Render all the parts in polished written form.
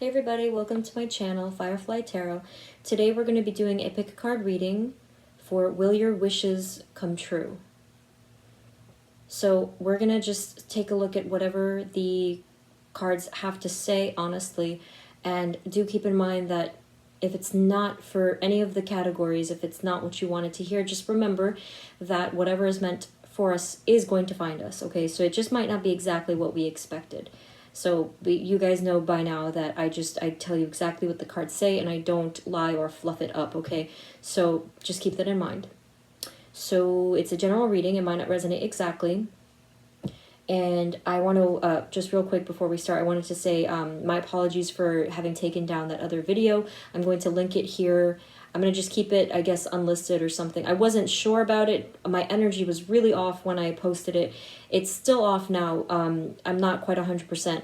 Hey everybody, welcome to my channel, Firefly Tarot. Today we're going to be doing a pick a card reading for Will Your Wishes Come True? So we're going to just take a look at whatever the cards have to say, honestly, and do keep in mind that if it's not for any of the categories, if it's not what you wanted to hear, just remember that whatever is meant for us is going to find us, okay? So it just might not be exactly what we expected. So you guys know by now that I tell you exactly what the cards say and I don't lie or fluff it up, okay? So just keep that in mind. So it's a general reading. It might not resonate exactly. And I want to, just real quick before we start, I wanted to say my apologies for having taken down that other video. I'm going to link it here. I'm going to just keep it, I guess, unlisted or something. I wasn't sure about it. My energy was really off when I posted it. It's still off now. I'm not quite 100%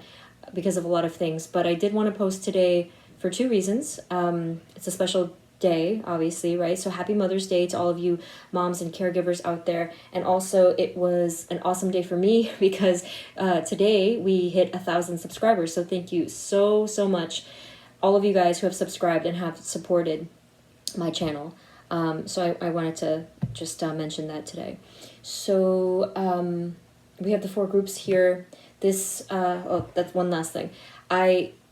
because of a lot of things, but I did want to post today for two reasons. It's a special day, obviously, right? So happy Mother's Day to all of you moms and caregivers out there. And also it was an awesome day for me because today we hit 1,000 subscribers. So thank you so much, all of you guys who have subscribed and have supported my channel. So I wanted to just mention that today. So we have the four groups here. This oh, that's one last thing.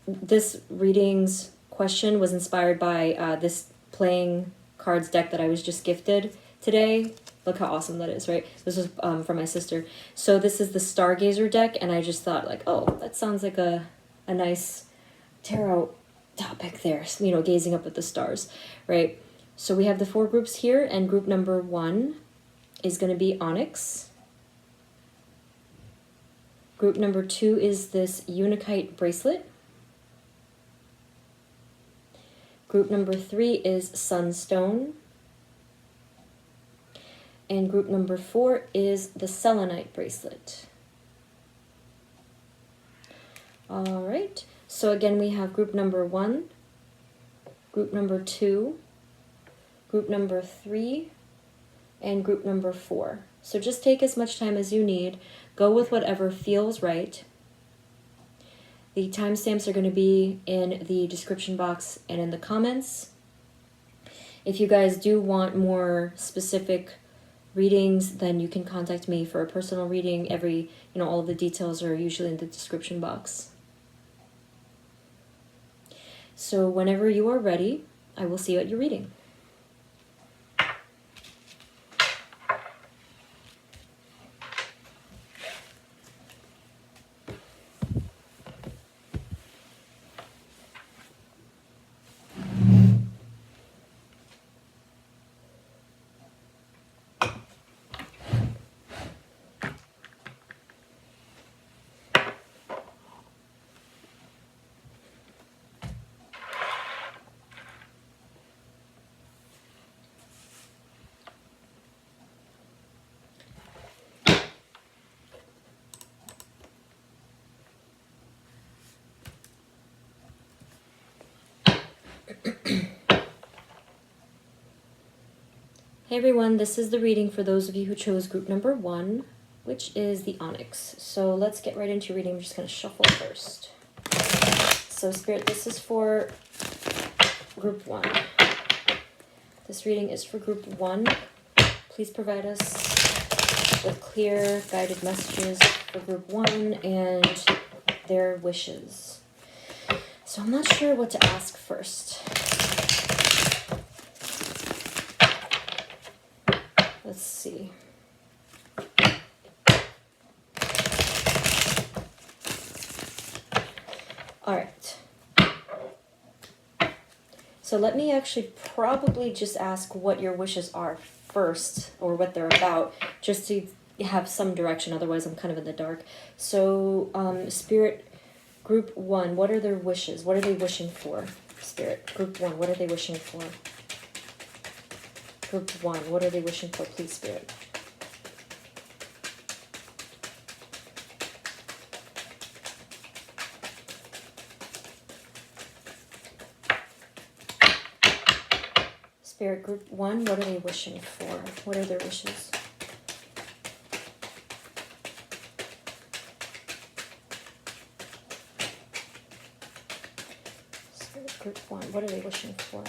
This reading's question was inspired by this playing cards deck that I was just gifted today. Look how awesome that is, right? This was from my sister. So this is the Stargazer deck, and I just thought, like, oh, that sounds like a nice tarot topic there, you know, gazing up at the stars, right? So we have the four groups here, and group number 1 is going to be onyx. Group number 2 is this unakite bracelet. Group number 3 is sunstone. And group number 4 is the selenite bracelet. All right. So again, we have group number 1, group number 2, group number 3, and group number 4. So just take as much time as you need. Go with whatever feels right. The timestamps are going to be in the description box and in the comments. If you guys do want more specific readings, then you can contact me for a personal reading. All of the details are usually in the description box. So whenever you are ready, I will see you at your reading. Hey everyone, this is the reading for those of you who chose group number 1, which is the onyx. So let's get right into your reading. I'm just going to shuffle first. So Spirit, this is for group 1. This reading is for group 1. Please provide us with clear, guided messages for group 1 and their wishes. So I'm not sure what to ask first. Let's see. All right. So let me actually probably just ask what your wishes are first, or what they're about, just to have some direction. Otherwise, I'm kind of in the dark. So, Spirit, group 1, what are their wishes? What are they wishing for? Spirit, group 1, what are they wishing for? Group 1, what are they wishing for, please, Spirit? Spirit, group 1, what are they wishing for? What are their wishes? Group 1, what are they wishing for?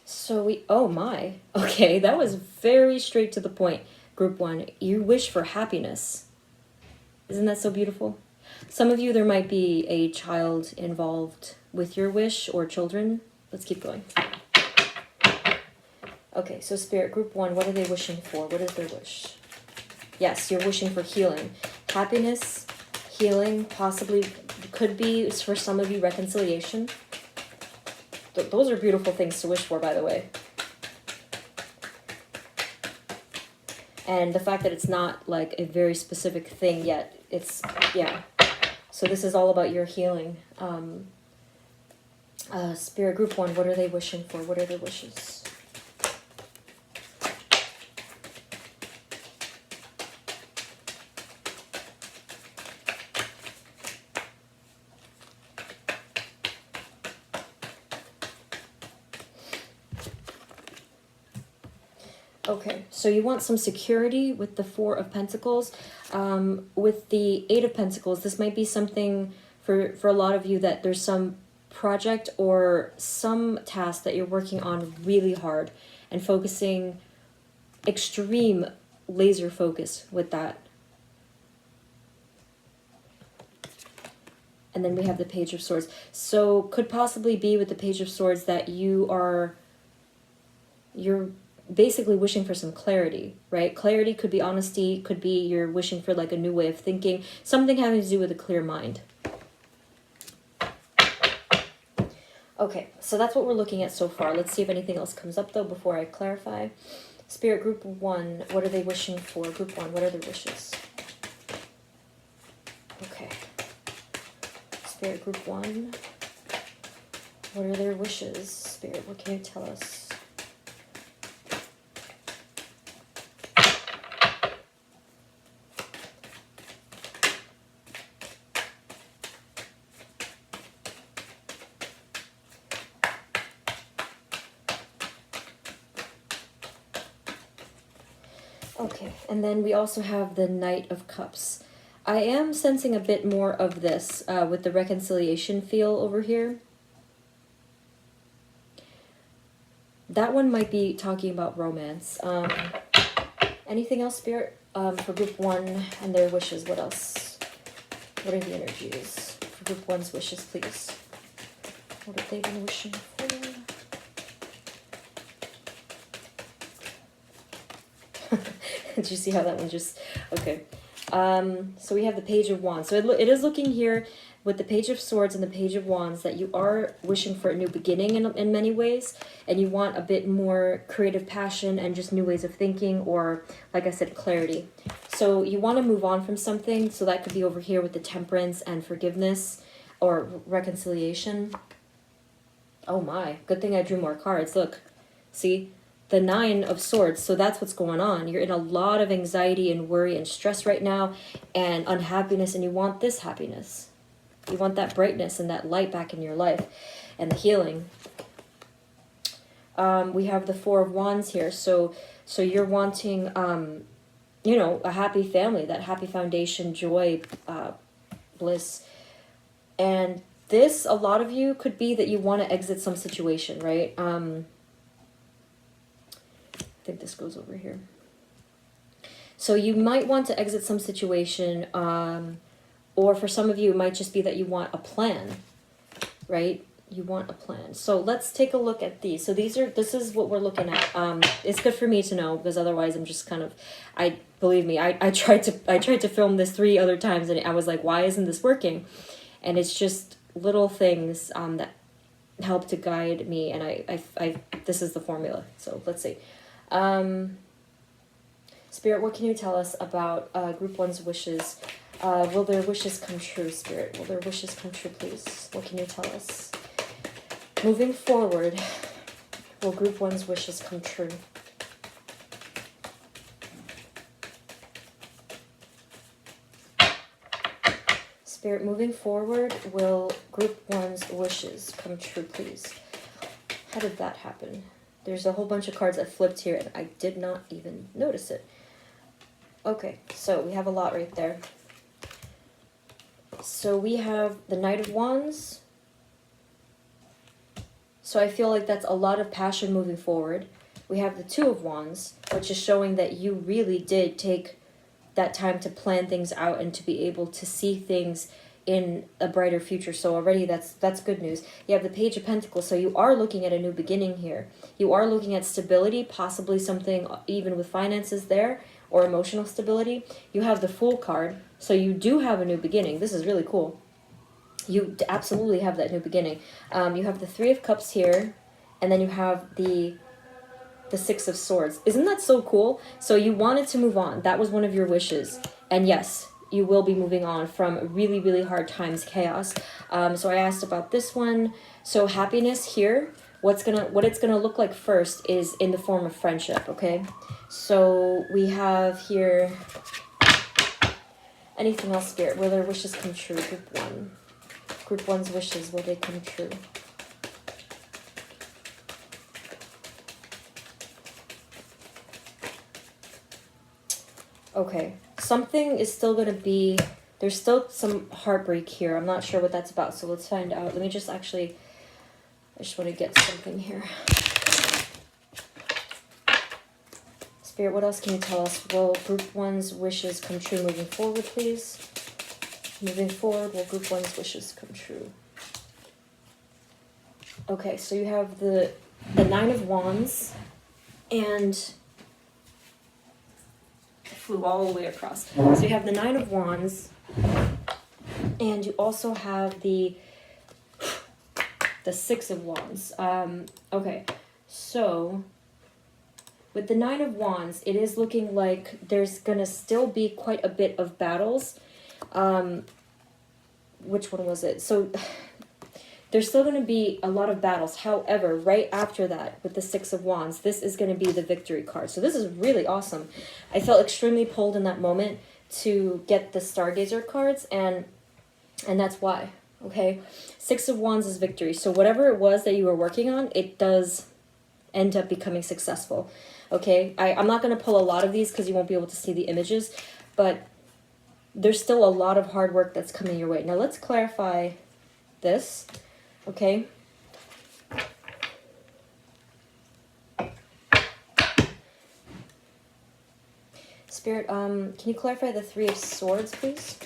So oh my, okay, that was very straight to the point. Group 1, you wish for happiness. Isn't that so beautiful? Some of you, there might be a child involved with your wish or children. Let's keep going. Okay, so Spirit, Group 1, what are they wishing for? What is their wish? Yes, you're wishing for healing. Happiness, healing, possibly could be, for some of you, reconciliation. Those are beautiful things to wish for, by the way. And the fact that it's not like a very specific thing yet, it's, yeah. So this is all about your healing. Spirit, Group 1, what are they wishing for? What are their wishes? Okay, so you want some security with the Four of Pentacles. With the Eight of Pentacles, this might be something for a lot of you that there's some project or some task that you're working on really hard and focusing extreme laser focus with that. And then we have the Page of Swords. So could possibly be with the Page of Swords that you're basically wishing for some clarity, right? Clarity could be honesty, could be you're wishing for like a new way of thinking, something having to do with a clear mind. Okay, so that's what we're looking at so far. Let's see if anything else comes up though before I clarify. Spirit, Group 1, what are they wishing for? Group 1, what are their wishes? Okay. Spirit, Group 1, what are their wishes? Spirit, what can you tell us? Okay, and then we also have the Knight of Cups. I am sensing a bit more of this with the reconciliation feel over here. That one might be talking about romance. Anything else, Spirit? For Group 1 and their wishes, what else? What are the energies? For Group 1's wishes, please. What have they been wishing for? Did you see how that one just... Okay. So we have the Page of Wands. So it is looking here with the Page of Swords and the Page of Wands that you are wishing for a new beginning in many ways. And you want a bit more creative passion and just new ways of thinking or, like I said, clarity. So you want to move on from something. So that could be over here with the Temperance and forgiveness or reconciliation. Oh my. Good thing I drew more cards. Look. See? The Nine of Swords, so that's what's going on. You're in a lot of anxiety and worry and stress right now and unhappiness, and you want this happiness. You want that brightness and that light back in your life and the healing. We have the Four of Wands here, so you're wanting, you know, a happy family, that happy foundation, joy, bliss. And this, a lot of you, could be that you want to exit some situation, right? I think this goes over here. So you might want to exit some situation, or for some of you, it might just be that you want a plan, right? You want a plan. So let's take a look at these. So this is what we're looking at. It's good for me to know because otherwise I'm just kind of, believe me, I tried to film this 3 other times and I was like, why isn't this working? And it's just little things that help to guide me, and I this is the formula. So let's see. Spirit, what can you tell us about Group 1's wishes? Will their wishes come true, Spirit? Will their wishes come true, please? What can you tell us? Moving forward, will Group 1's wishes come true? Spirit, moving forward, will Group 1's wishes come true, please? How did that happen? There's a whole bunch of cards that flipped here, and I did not even notice it. Okay, so we have a lot right there. So we have the Knight of Wands. So I feel like that's a lot of passion moving forward. We have the Two of Wands, which is showing that you really did take that time to plan things out and to be able to see things in a brighter future. So already that's good news. You have the Page of Pentacles, so you are looking at a new beginning here. You are looking at stability, possibly something even with finances there, or emotional stability. You have the Fool card, so you do have a new beginning. This is really cool. You absolutely have that new beginning. You have the Three of Cups here, and then you have the Six of Swords. Isn't that so cool? So you wanted to move on. That was one of your wishes. And yes, you will be moving on from really, really hard times, chaos. So I asked about this one. So happiness here, what it's gonna look like first is in the form of friendship, okay? So we have here, anything else, Spirit? Will their wishes come true? Group 1. Group 1's wishes, will they come true? Okay, something is still going to be, there's still some heartbreak here. I'm not sure what that's about, so let's find out. Let me just actually, I just want to get something here. Spirit, what else can you tell us? Will Group 1's wishes come true moving forward, please? Moving forward, will Group 1's wishes come true? Okay, so you have the Nine of Wands, and flew all the way across. So you have the Nine of Wands, and you also have the Six of Wands. Okay, so with the Nine of Wands, it is looking like there's gonna still be quite a bit of battles. Which one was it? So there's still going to be a lot of battles. However, right after that, with the Six of Wands, this is going to be the victory card. So this is really awesome. I felt extremely pulled in that moment to get the Stargazer cards, and that's why, okay? Six of Wands is victory. So whatever it was that you were working on, it does end up becoming successful, okay? I'm not going to pull a lot of these because you won't be able to see the images, but there's still a lot of hard work that's coming your way. Now let's clarify this. Okay. Spirit, can you clarify the Three of Swords, please?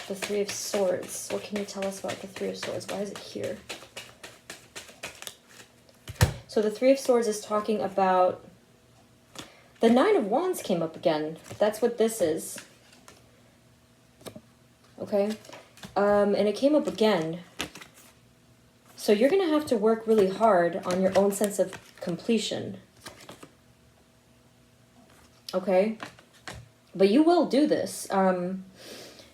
The Three of Swords. What can you tell us about the Three of Swords? Why is it here? So the Three of Swords is talking about the Nine of Wands came up again. That's what this is. Okay. And it came up again. So you're going to have to work really hard on your own sense of completion. Okay? But you will do this.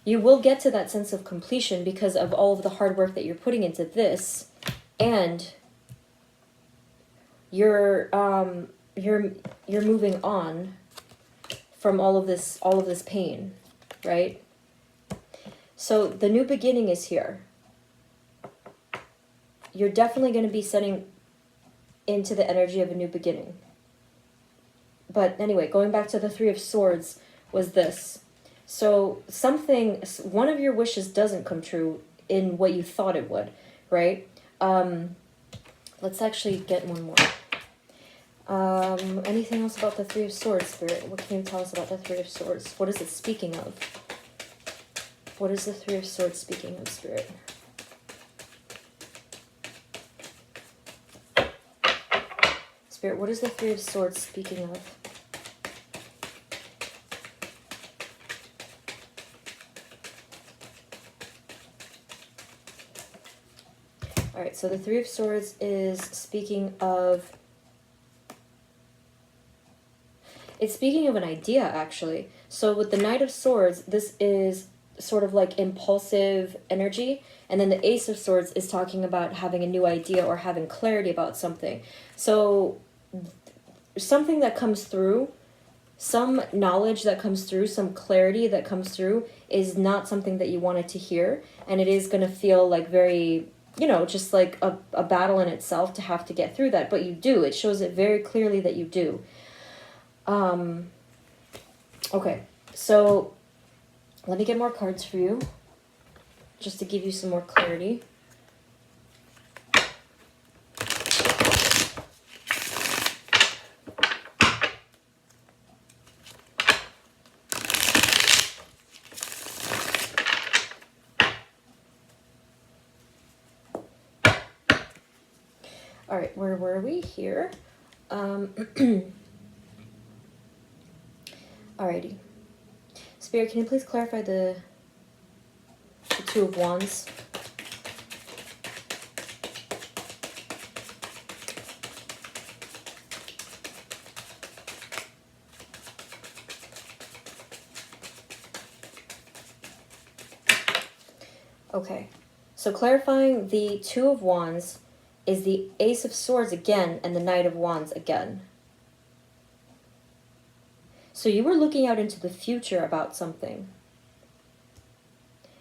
You will get to that sense of completion because of all of the hard work that you're putting into this. And you're moving on from all of this pain, right? So the new beginning is here. You're definitely going to be setting into the energy of a new beginning. But anyway, going back to the Three of Swords was this. So one of your wishes doesn't come true in what you thought it would, right? Let's actually get one more. Anything else about the Three of Swords, Spirit? What can you tell us about the Three of Swords? What is it speaking of? What is the Three of Swords speaking of, Spirit? Spirit, what is the Three of Swords speaking of? All right, so the Three of Swords is speaking of... It's speaking of an idea, actually. So with the Knight of Swords, this is sort of like impulsive energy, and then the Ace of Swords is talking about having a new idea or having clarity about something. So something that comes through, some knowledge that comes through, some clarity that comes through is not something that you wanted to hear, and it is going to feel like very, you know, just like a battle in itself to have to get through that, but you do. It shows it very clearly that you do. Okay, so Let me get more cards for you, just to give you some more clarity. All right, where were we here? Alrighty. Spirit, can you please clarify the Two of Wands? Okay, so clarifying the Two of Wands is the Ace of Swords again and the Knight of Wands again. So you were looking out into the future about something.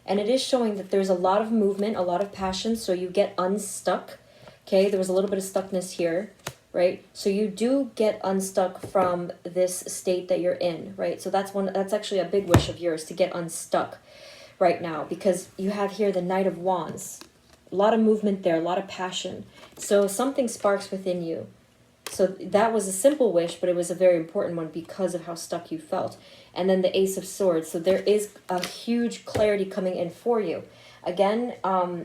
And it is showing that there's a lot of movement, a lot of passion, so you get unstuck. Okay, there was a little bit of stuckness here, right? So you do get unstuck from this state that you're in, right? So that's actually a big wish of yours, to get unstuck right now, because you have here the Knight of Wands. A lot of movement there, a lot of passion. So something sparks within you. So that was a simple wish, but it was a very important one because of how stuck you felt. And then the Ace of Swords. So there is a huge clarity coming in for you. Again,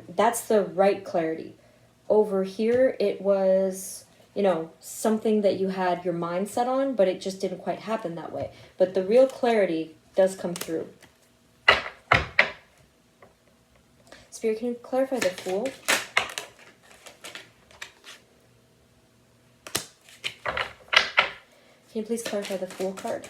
that's the right clarity. Over here, it was, you know, something that you had your mind set on, but it just didn't quite happen that way. But the real clarity does come through. Spirit, can you clarify the Fool? Can you please clarify the Fool card?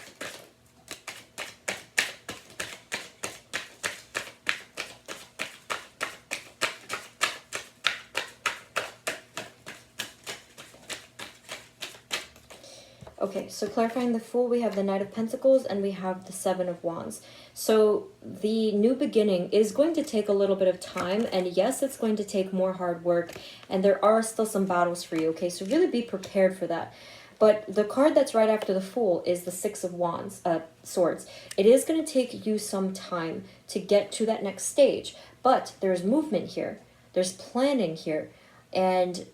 Okay, so clarifying the Fool, we have the Knight of Pentacles and we have the Seven of Wands. So the new beginning is going to take a little bit of time, and yes, it's going to take more hard work, and there are still some battles for you, okay? So really be prepared for that. But the card that's right after the Fool is the Six of Wands, Swords. It is going to take you some time to get to that next stage, but there's movement here. There's planning here. And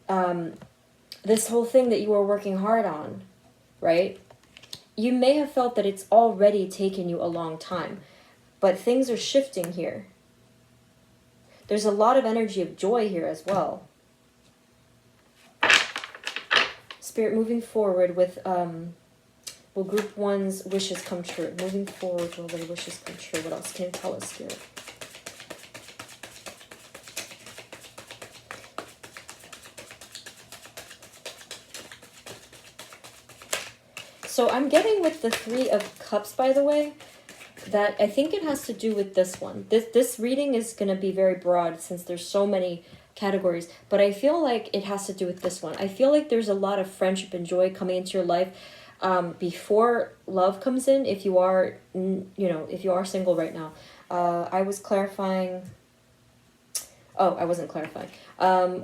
this whole thing that you were working hard on, right? You may have felt that it's already taken you a long time, but things are shifting here. There's a lot of energy of joy here as well. Spirit, moving forward with, will group one's wishes come true? Moving forward, will their wishes come true? What else can you tell us, Spirit? So I'm getting with the Three of Cups, by the way, that I think it has to do with this one. This reading is going to be very broad since there's so many categories, but I feel like it has to do with this one. I feel like there's a lot of friendship and joy coming into your life before love comes in, if you are, you know, if you are single right now. I was clarifying. Oh, I wasn't clarifying.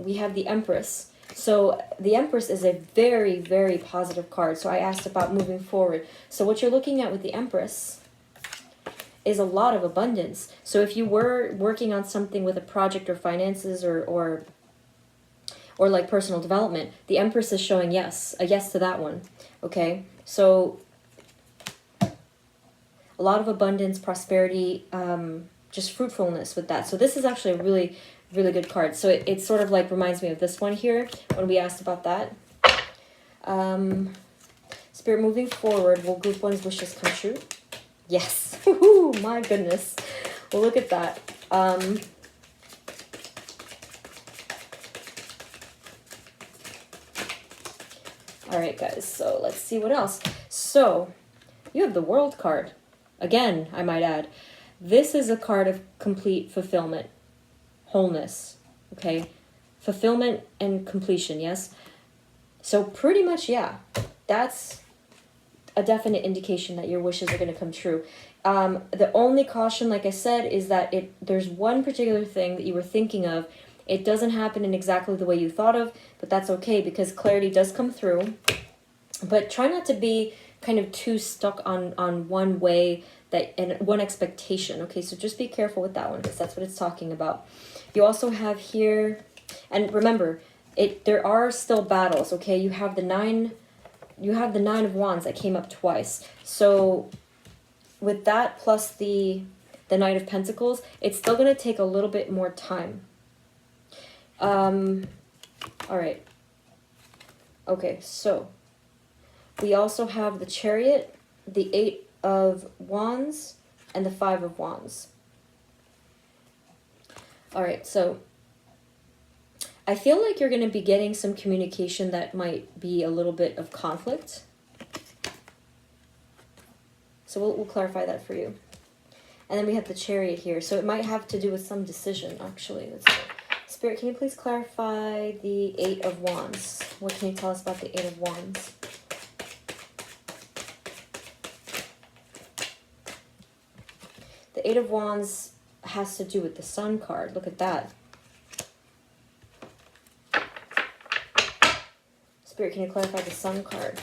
We have the Empress. So the Empress is a very, very positive card. So I asked about moving forward. So what you're looking at with the Empress is a lot of abundance. So if you were working on something with a project or finances or like personal development, the Empress is showing yes, a yes to that one. Okay, so a lot of abundance, prosperity, just fruitfulness with that. So this is actually a really, really good card. So it sort of like reminds me of this one here when we asked about that. Spirit, moving forward, will group one's wishes come true? Yes. Woohoo, my goodness. Well, look at that. All right, guys. So let's see what else. So you have the World card. Again, I might add. This is a card of complete fulfillment. Wholeness, okay? Fulfillment and completion, yes? So pretty much, yeah, that's a definite indication that your wishes are going to come true. The only caution, like I said, is that there's one particular thing that you were thinking of. It doesn't happen in exactly the way you thought of, but that's okay because clarity does come through. But try not to be kind of too stuck on one way and one expectation. Okay, so just be careful with that one, because that's what it's talking about. You also have here, and remember, there are still battles. Okay, you have the Nine of Wands that came up twice. So with that plus the Knight of Pentacles, it's still going to take a little bit more time. All right. Okay, so we also have the Chariot, the 8 of Wands, and the 5 of Wands. All right, so I feel like you're going to be getting some communication that might be a little bit of conflict. So we'll clarify that for you. And then we have the Chariot here. So it might have to do with some decision, actually. Let's see. Spirit, can you please clarify the 8 of Wands? What can you tell us about the 8 of Wands? The 8 of Wands has to do with the Sun card. Look at that. Spirit, can you clarify the Sun card?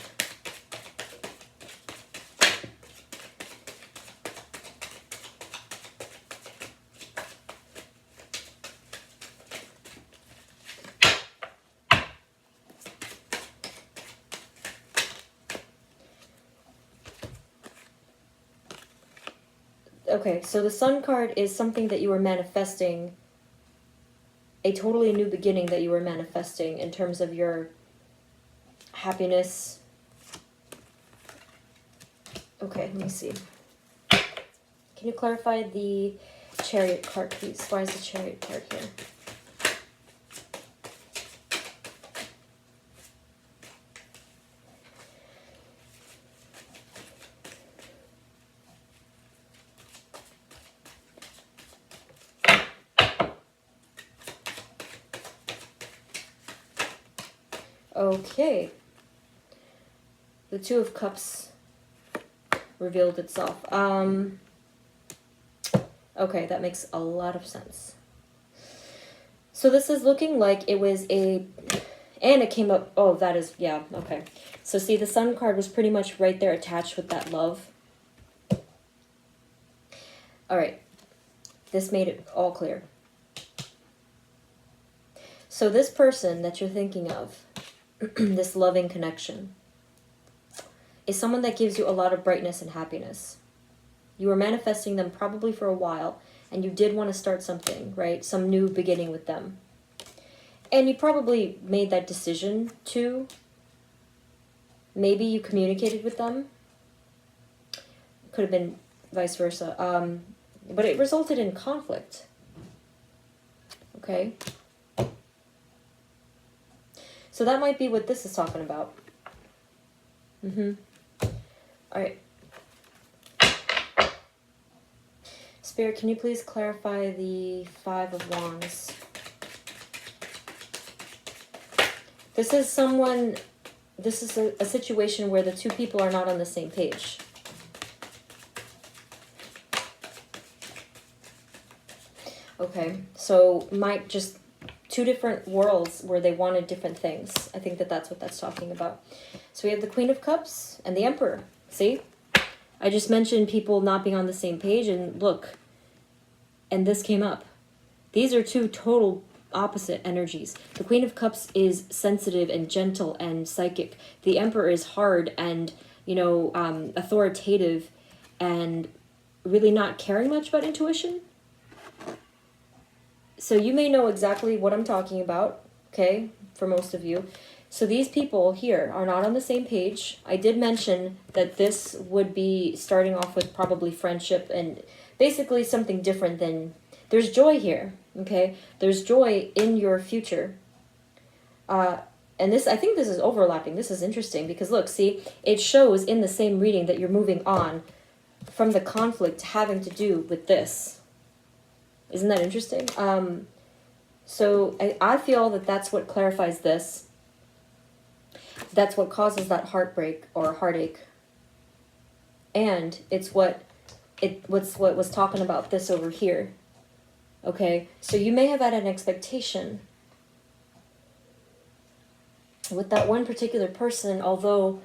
Okay, so the Sun card is something that you are manifesting, a totally new beginning that you are manifesting in terms of your happiness. Okay, let me see. Can you clarify the Chariot card, please? Why is the Chariot card here? Okay. The 2 of Cups revealed itself. Okay, that makes a lot of sense. So this is looking like it was and it came up, oh, that is, yeah, okay. So see, the Sun card was pretty much right there attached with that love. All right, this made it all clear. So this person that you're thinking of, this loving connection, is someone that gives you a lot of brightness and happiness. You were manifesting them probably for a while, and you did want to start something, right? Some new beginning with them. And you probably made that decision to. Maybe you communicated with them. Could have been vice versa. But it resulted in conflict. Okay? So that might be what this is talking about. All right. Spirit, can you please clarify the 5 of Wands? This is a situation where the 2 people are not on the same page. Okay, so might just 2 different worlds where they wanted different things. I think that's what that's talking about. So we have the Queen of Cups and the Emperor. See? I just mentioned people not being on the same page, and look, and this came up. These are 2 total opposite energies. The Queen of Cups is sensitive and gentle and psychic. The Emperor is hard and, authoritative and really not caring much about intuition. So you may know exactly what I'm talking about, okay, for most of you. So these people here are not on the same page. I did mention that this would be starting off with probably friendship and basically something different than... There's joy here, okay? There's joy in your future. And this, I think this is overlapping. This is interesting because look, see, it shows in the same reading that you're moving on from the conflict having to do with this. Isn't that interesting? So I feel that that's what clarifies this. That's what causes that heartbreak or heartache. And it's what was talking about this over here. Okay, so you may have had an expectation with that one particular person, although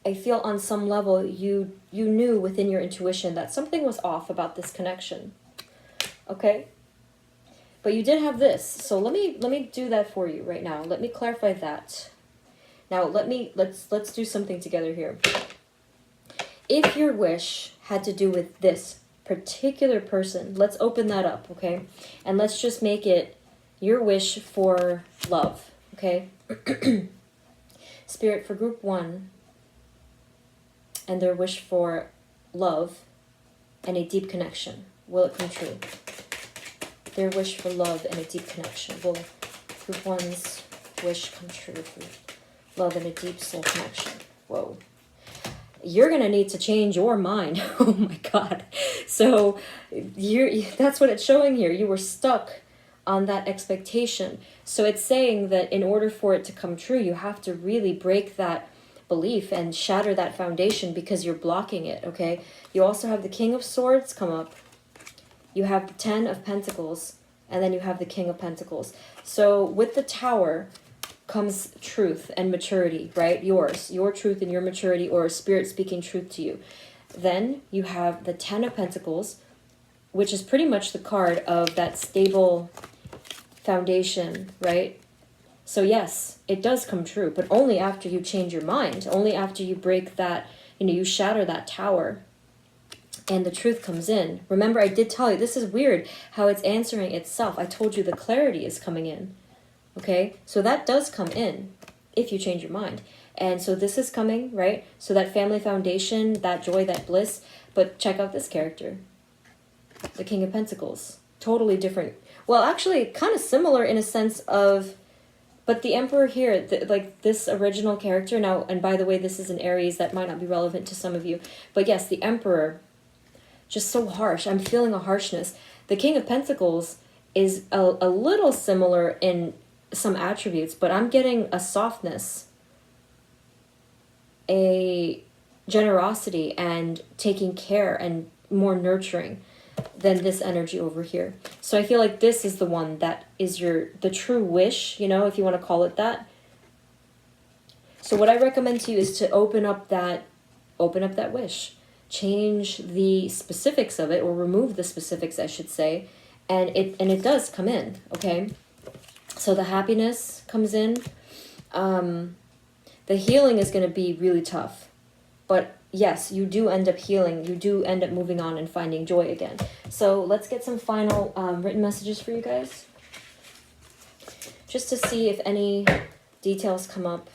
I feel on some level you knew within your intuition that something was off about this connection. Okay? But you did have this. So let me do that for you right now. Let me clarify that. Now let's do something together here. If your wish had to do with this particular person, let's open that up, okay? And let's just make it your wish for love, okay? Spirit, for group 1 and their wish for love and a deep connection, will it come true? Their wish for love and a deep connection. Will group 1's wish come true for love and a deep soul connection? Whoa. You're going to need to change your mind. Oh my God. So that's what it's showing here. You were stuck on that expectation. So it's saying that in order for it to come true, you have to really break that belief and shatter that foundation because you're blocking it, okay? You also have the King of Swords come up. You have the 10 of Pentacles, and then you have the King of Pentacles. So with the Tower comes truth and maturity, right? Your truth and your maturity, or Spirit speaking truth to you. Then you have the 10 of Pentacles, which is pretty much the card of that stable foundation, right? So yes, it does come true, but only after you change your mind, only after you break that, you shatter that tower and the truth comes in. Remember, I did tell you, this is weird how it's answering itself. I told you the clarity is coming in. Okay, so that does come in if you change your mind. And so this is coming, right? So that family foundation, that joy, that bliss. But check out this character. The King of Pentacles. Totally different. Well, actually, kind of similar in a sense of... But the Emperor here, like this original character... Now, and by the way, this is an Aries that might not be relevant to some of you. But yes, the Emperor, just so harsh. I'm feeling a harshness. The King of Pentacles is a little similar in some attributes, but I'm getting a softness, a generosity, and taking care, and more nurturing than this energy over here. So I feel like this is the one that is the true wish, if you want to call it that. So what I recommend to you is to open up that wish. Change the specifics of it, or remove the specifics, I should say, and it does come in, okay? So the happiness comes in. The healing is going to be really tough. But yes, you do end up healing. You do end up moving on and finding joy again. So let's get some final written messages for you guys. Just to see if any details come up.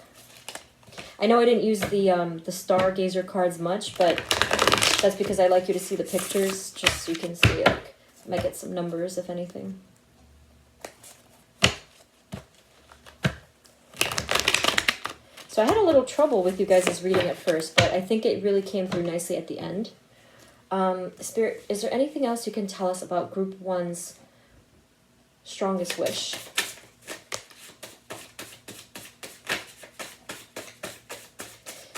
I know I didn't use the Stargazer cards much, but that's because I like you to see the pictures, just so you can see it. I might get some numbers, if anything. So I had a little trouble with you guys' reading at first, but I think it really came through nicely at the end. Spirit, is there anything else you can tell us about Group 1's strongest wish?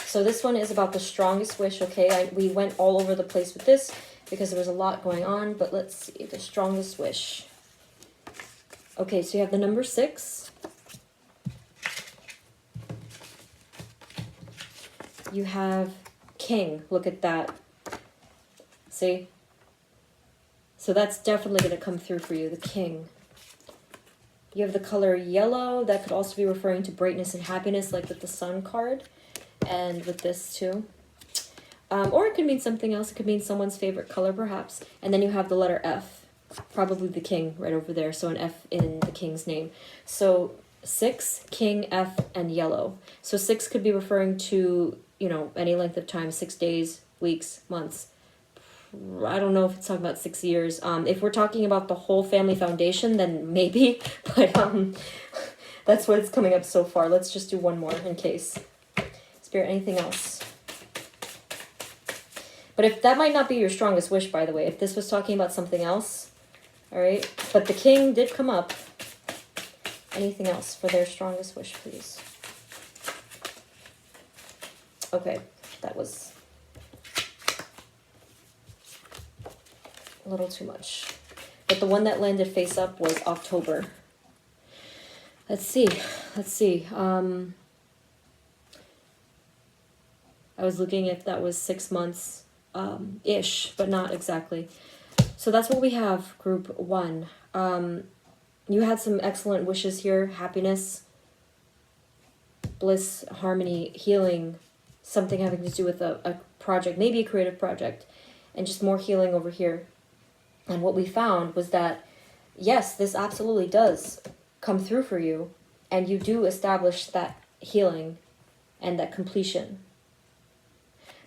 So this one is about the strongest wish, okay? We went all over the place with this because there was a lot going on, but let's see, the strongest wish. Okay, so you have the number 6. You have King. Look at that. See? So that's definitely going to come through for you, the King. You have the color yellow. That could also be referring to brightness and happiness, like with the Sun card. And with this too. Or it could mean something else. It could mean someone's favorite color, perhaps. And then you have the letter F. Probably the King right over there. So an F in the King's name. So 6, King, F, and yellow. So 6 could be referring to, any length of time, 6 days, weeks, months. I don't know if it's talking about 6 years. If we're talking about the whole family foundation, then maybe. But that's what it's coming up so far. Let's just do one more in case. Spirit, anything else? But if that might not be your strongest wish, by the way. If this was talking about something else, all right? But the King did come up. Anything else for their strongest wish, please? Okay, that was a little too much. But the one that landed face up was October. Let's see. I was looking if that was 6 months ish, but not exactly. So that's what we have, group 1. You had some excellent wishes here. Happiness, bliss, harmony, healing, something having to do with a project, maybe a creative project, and just more healing over here. And what we found was that, yes, this absolutely does come through for you, and you do establish that healing and that completion.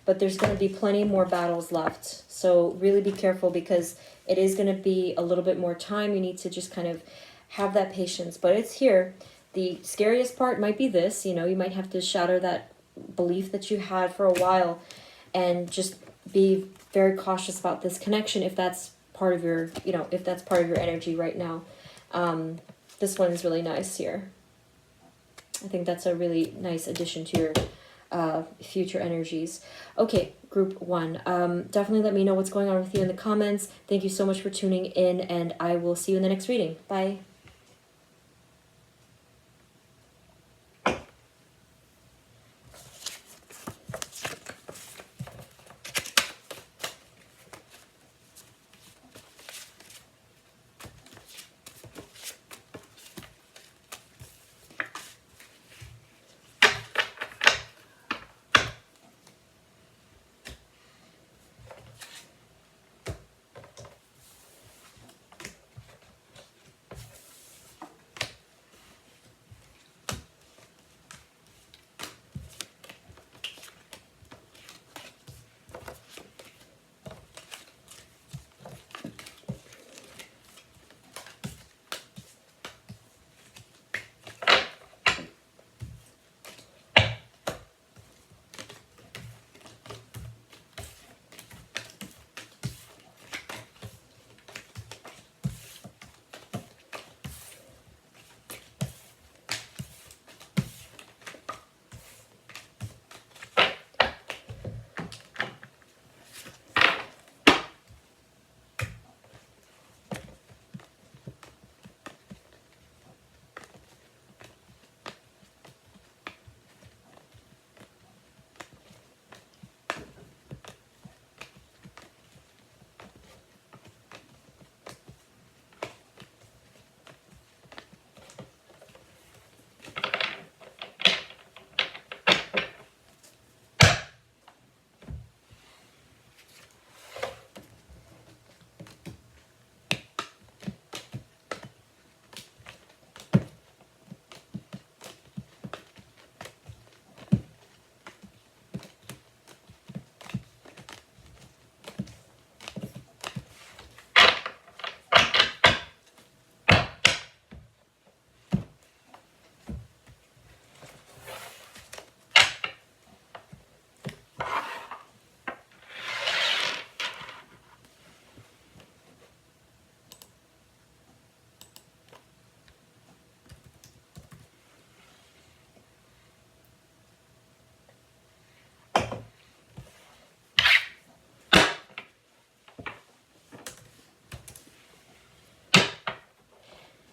But there's going to be plenty more battles left. So really be careful, because it is going to be a little bit more time. You need to just kind of have that patience. But it's here. The scariest part might be this, you know, you might have to shatter that belief that you had for a while, and just be very cautious about this connection if that's part of your, you know, if that's part of your energy right now. This one is really nice here. I think that's a really nice addition to your future energies. Okay, group 1. Definitely let me know what's going on with you in the comments. Thank you so much for tuning in, and I will see you in the next reading. Bye.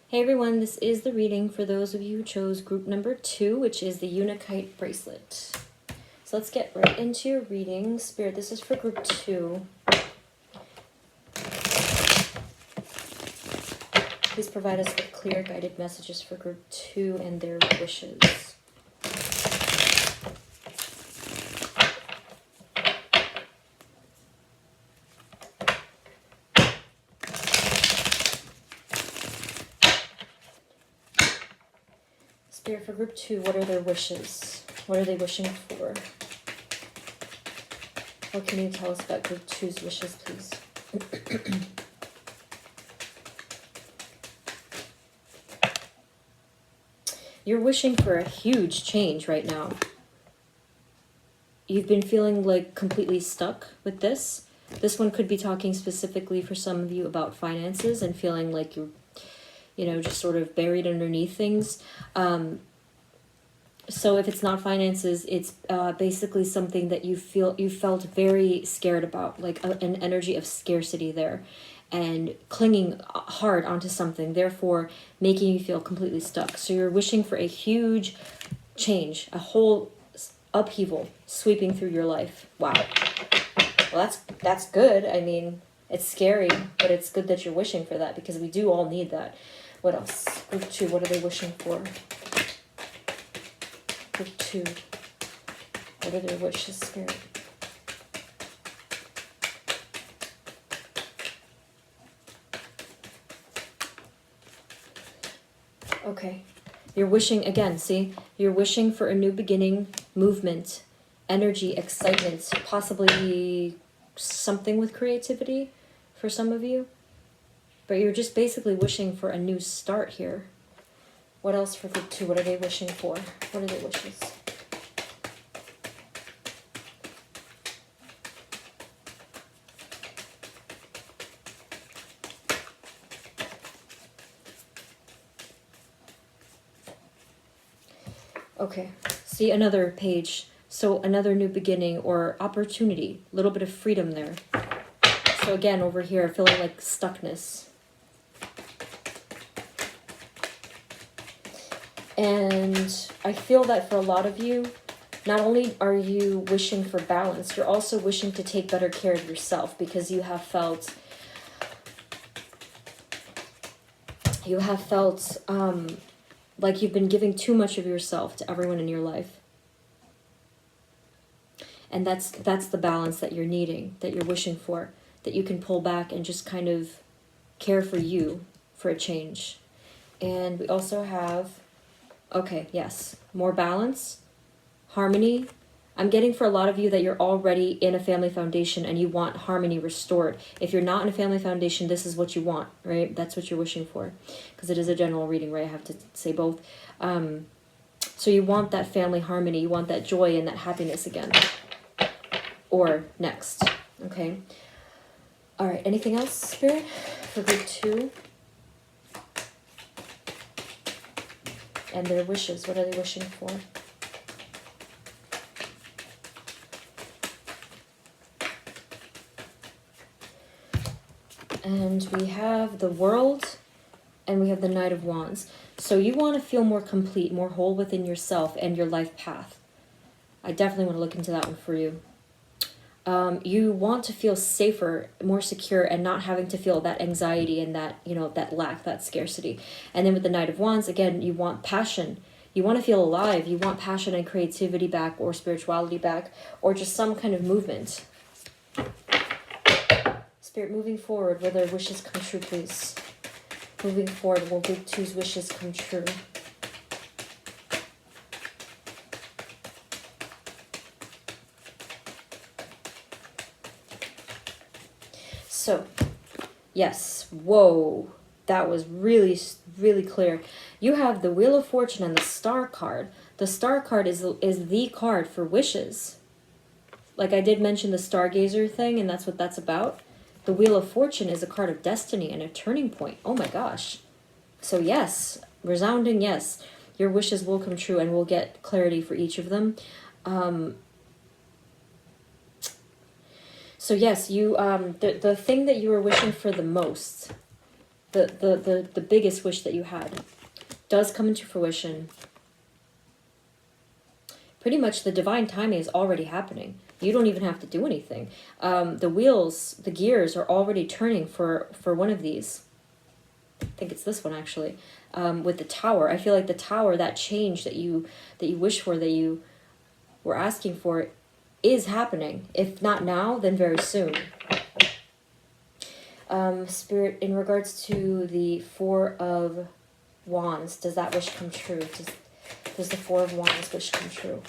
Hey everyone, this is the reading for those of you who chose group number 2, which is the unakite bracelet. So let's get right into your reading. Spirit, this is for group 2. Please provide us with clear guided messages for group 2 and their wishes. Spirit, for group 2, what are their wishes? What are they wishing for? What can you tell us about group 2's wishes, please? You're wishing for a huge change right now. You've been feeling like completely stuck with this. This one could be talking specifically for some of you about finances and feeling like you're, you know, just sort of buried underneath things. So if it's not finances, it's basically something that you felt very scared about, like an energy of scarcity there, and clinging hard onto something, therefore making you feel completely stuck. So you're wishing for a huge change, a whole upheaval sweeping through your life. Wow. Well, that's good. I mean, it's scary, but it's good that you're wishing for that, because we do all need that. What else? Group 2, what are they wishing for? Group 2. What are their wishes, Spirit? Okay. You're wishing, again, see? You're wishing for a new beginning, movement, energy, excitement, possibly something with creativity for some of you. But you're just basically wishing for a new start here. What else for group 2? What are they wishing for? What are their wishes? Okay, see another page. So another new beginning or opportunity, a little bit of freedom there. So again, over here, feeling like stuckness. And I feel that for a lot of you, not only are you wishing for balance, you're also wishing to take better care of yourself, because you have felt like you've been giving too much of yourself to everyone in your life. And that's the balance that you're needing, that you're wishing for, that you can pull back and just kind of care for you for a change. And we also have, okay, yes, more balance, harmony. I'm getting for a lot of you that you're already in a family foundation and you want harmony restored. If you're not in a family foundation, this is what you want, right? That's what you're wishing for, because it is a general reading, right? I have to say both. So you want that family harmony. You want that joy and that happiness again. Or next, okay? All right, anything else, Spirit, for group 2? And their wishes, what are they wishing for? And we have the World, and we have the Knight of Wands. So you want to feel more complete, more whole within yourself and your life path. I definitely want to look into that one for you. You want to feel safer, more secure, and not having to feel that anxiety and that, that lack, that scarcity. And then with the Knight of Wands, again, you want passion. You want to feel alive. You want passion and creativity back, or spirituality back, or just some kind of movement. Spirit, moving forward, will their wishes come true, please? Moving forward, will group 2's wishes come true? So, yes, whoa, that was really, really clear. You have the Wheel of Fortune and the Star card. The Star card is the card for wishes. Like I did mention the Stargazer thing, and that's what that's about. The Wheel of Fortune is a card of destiny and a turning point. Oh my gosh. So yes, resounding yes. Your wishes will come true, and we'll get clarity for each of them. So yes, you the thing that you were wishing for the most, the biggest wish that you had, does come into fruition. Pretty much the divine timing is already happening. You don't even have to do anything. The wheels, the gears are already turning for one of these. I think it's this one actually. With the Tower, I feel like the Tower, that change that you wish for, that you were asking for, is happening. If not now, then very soon. Spirit, in regards to the Four of Wands, does that wish come true? Does the Four of Wands wish come true?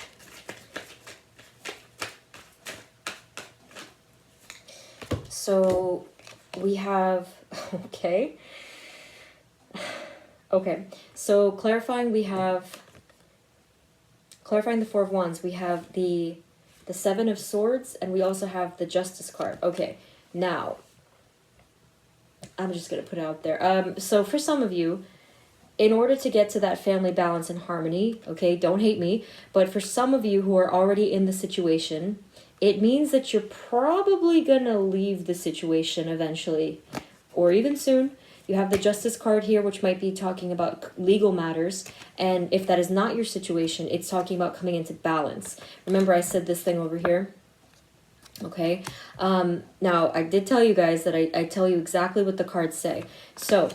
So we have, okay. Okay, so clarifying the Four of Wands, we have the Seven of Swords, and we also have the Justice card. Okay, now, I'm just going to put it out there. So for some of you, in order to get to that family balance and harmony, okay, don't hate me, but for some of you who are already in the situation, it means that you're probably going to leave the situation eventually, or even soon. You have the Justice card here, which might be talking about legal matters. And if that is not your situation, it's talking about coming into balance. Remember I said this thing over here? Okay. Now, I did tell you guys that I tell you exactly what the cards say. So,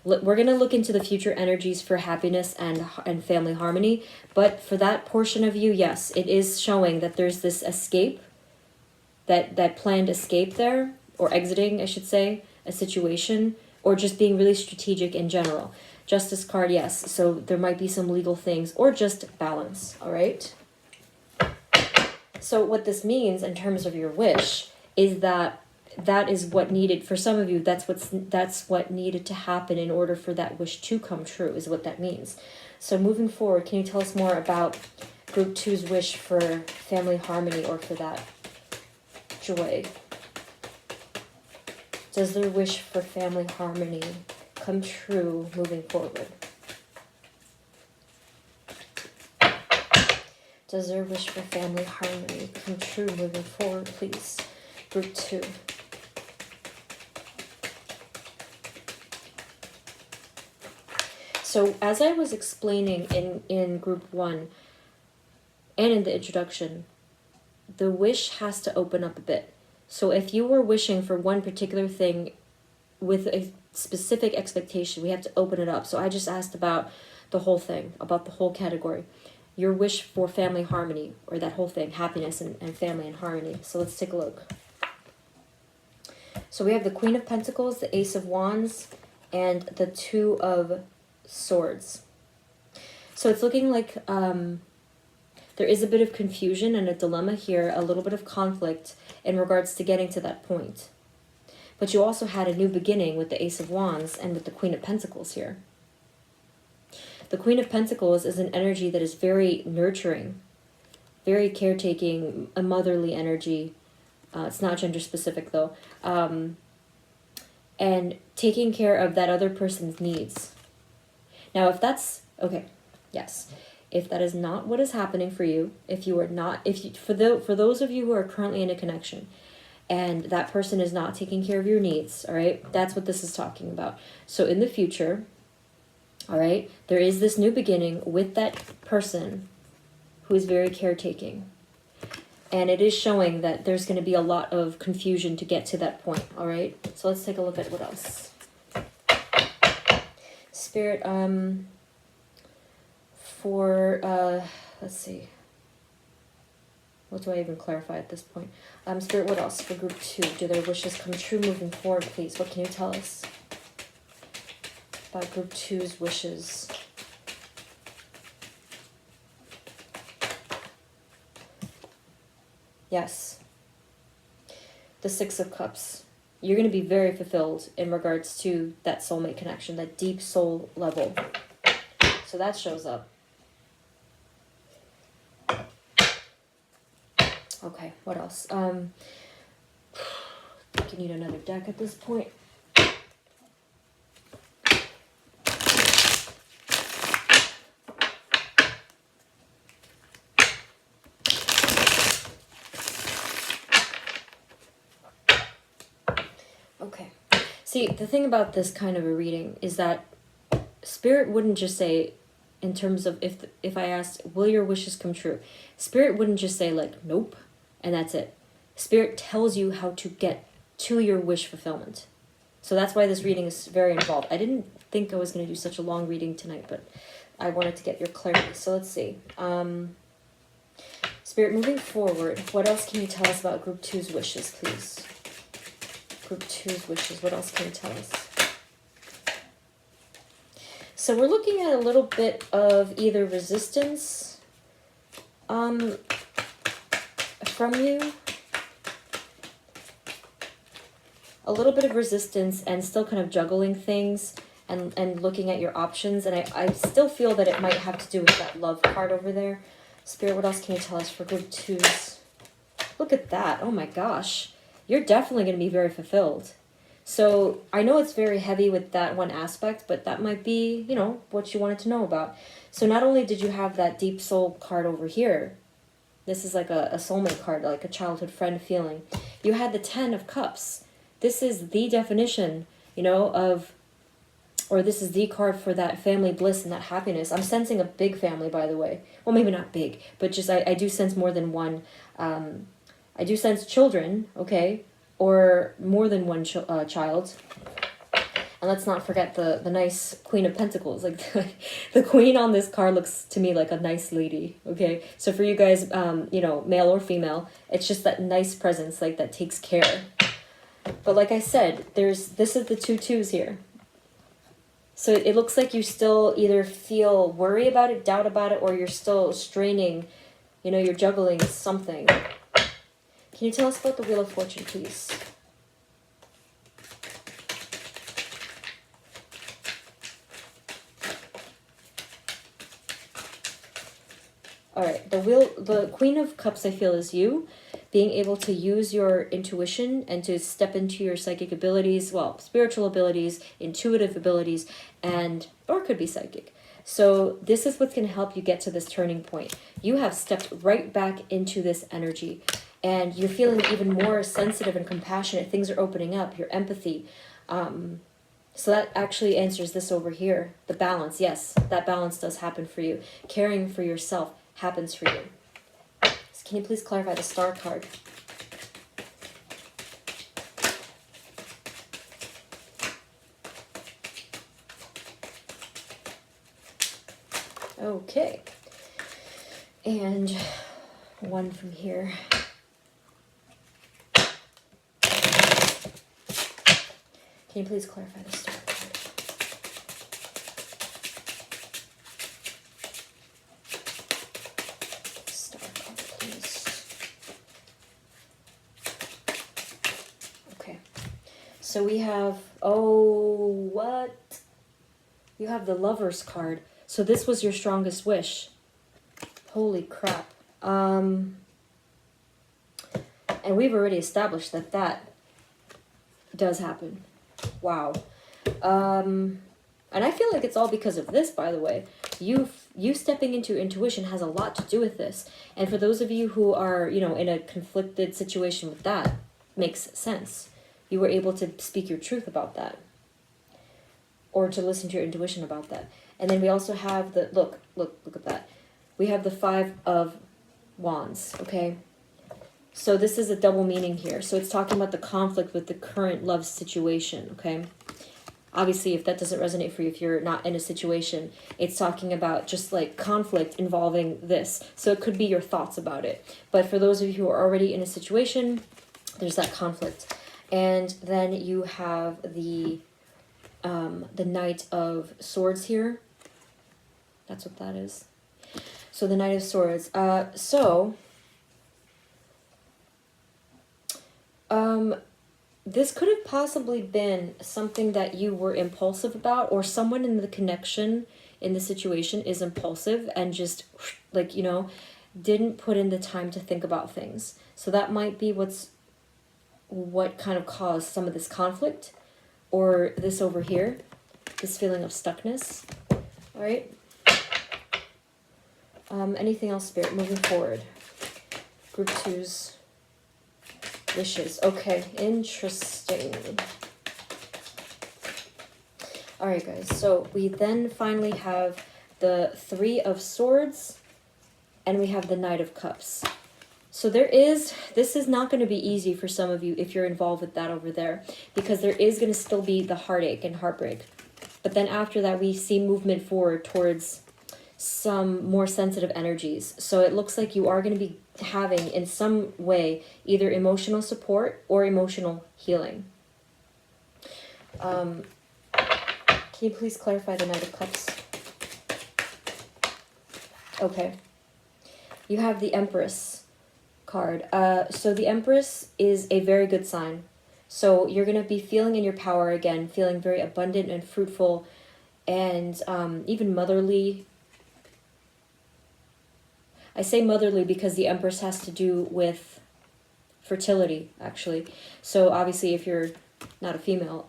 we're going to look into the future energies for happiness and family harmony. But for that portion of you, yes, it is showing that there's this escape, that planned escape there, or exiting, I should say, a situation, or just being really strategic in general. Justice card, yes. So there might be some legal things, or just balance, all right? So what this means in terms of your wish is that is what needed, for some of you, that's what needed to happen in order for that wish to come true, is what that means. So moving forward, can you tell us more about Group 2's wish for family harmony, or for that joy? Does their wish for family harmony come true moving forward? Does their wish for family harmony come true moving forward, please? Group 2. So as I was explaining in Group 1 and in the introduction, the wish has to open up a bit. So if you were wishing for one particular thing with a specific expectation, we have to open it up. So I just asked about the whole thing, about the whole category. Your wish for family harmony, or that whole thing, happiness and family and harmony. So let's take a look. So we have the Queen of Pentacles, the Ace of Wands, and the Two of Swords. So it's looking like there is a bit of confusion and a dilemma here, a little bit of conflict in regards to getting to that point. But you also had a new beginning with the Ace of Wands and with the Queen of Pentacles here. The Queen of Pentacles is an energy that is very nurturing, very caretaking, a motherly energy. It's not gender specific though. And taking care of that other person's needs. Now, if that's, okay, yes. If that is not what is happening for you, for those of you who are currently in a connection and that person is not taking care of your needs, all right, that's what this is talking about. So in the future, all right, there is this new beginning with that person who is very caretaking. And it is showing that there's going to be a lot of confusion to get to that point, all right? So let's take a look at what else. Spirit, let's see. What do I even clarify at this point? Spirit, what else for Group 2? Do their wishes come true moving forward, please? What can you tell us about Group 2's wishes? Yes. The Six of Cups. You're going to be very fulfilled in regards to that soulmate connection, that deep soul level. So that shows up. Okay, what else? I think you need another deck at this point. Okay. See, the thing about this kind of a reading is that Spirit wouldn't just say, in terms of if I asked, will your wishes come true? Spirit wouldn't just say like, nope, and that's it. Spirit tells you how to get to your wish fulfillment. So that's why this reading is very involved. I didn't think I was going to do such a long reading tonight, but I wanted to get your clarity. So let's see. Spirit, moving forward, what else can you tell us about Group 2's wishes, please? Group 2's wishes, what else can you tell us? So we're looking at a little bit of either resistance from you, a little bit of resistance, and still kind of juggling things and looking at your options. And I still feel that it might have to do with that love card over there. Spirit, what else can you tell us for Group 2's? Look at that. Oh my gosh. You're definitely going to be very fulfilled. So I know it's very heavy with that one aspect, but that might be, you know, what you wanted to know about. So not only did you have that deep soul card over here, this is like a soulmate card, like a childhood friend feeling. You had the 10 of Cups. This is the definition, you know, of or this is the card for that family bliss and that happiness. I'm sensing a big family, by the way. Well, maybe not big, but just I do sense more than one. I do sense children, okay, or more than one child. And let's not forget the nice Queen of Pentacles. Like the Queen on this card looks to me like a nice lady, okay? So for you guys, you know, male or female, it's just that nice presence, like that takes care. But like I said, this is the 2 twos here. So it looks like you still either feel worry about it, doubt about it, or you're still straining, you know, you're juggling something. Can you tell us about the Wheel of Fortune, please? All right, the Queen of Cups, I feel, is you being able to use your intuition and to step into your psychic abilities, well, spiritual abilities, intuitive abilities, and or it could be psychic. So this is what's going to help you get to this turning point. You have stepped right back into this energy, and you're feeling even more sensitive and compassionate. Things are opening up, your empathy. So that actually answers this over here, the balance. Yes, that balance does happen for you. Caring for yourself happens for you. So can you please clarify the Star card? Okay. And one from here. Can you please clarify the Star card? Star card, please. Okay. So we have, oh, what? You have the Lover's card. So this was your strongest wish. Holy crap. And we've already established that that does happen. Wow. And I feel like it's all because of this, by the way. You stepping into intuition has a lot to do with this. And for those of you who are, you know, in a conflicted situation with that, makes sense. You were able to speak your truth about that. Or to listen to your intuition about that. And then we also have the, look at that. We have the 5 of Wands, okay? So this is a double meaning here. So it's talking about the conflict with the current love situation, okay? Obviously, if that doesn't resonate for you, if you're not in a situation, it's talking about just like conflict involving this. So it could be your thoughts about it. But for those of you who are already in a situation, there's that conflict. And then you have the Knight of Swords here. That's what that is. So the Knight of Swords. This could have possibly been something that you were impulsive about, or someone in the connection in the situation is impulsive and just like, you know, didn't put in the time to think about things. So that might be what kind of caused some of this conflict, or this over here, this feeling of stuckness. All right. Anything else, Spirit, moving forward? Group 2's wishes. Okay, interesting. All right, guys. So we then finally have the 3 of Swords, and we have the Knight of Cups. So this is not going to be easy for some of you if you're involved with that over there, because there is going to still be the heartache and heartbreak. But then after that, we see movement forward towards some more sensitive energies. So it looks like you are going to be having in some way either emotional support or emotional healing. Can you please clarify the Knight of Cups? Okay. You have the Empress card. So the Empress is a very good sign. So you're going to be feeling in your power again, feeling very abundant and fruitful and even motherly. I say motherly because the Empress has to do with fertility, actually. So obviously if you're not a female,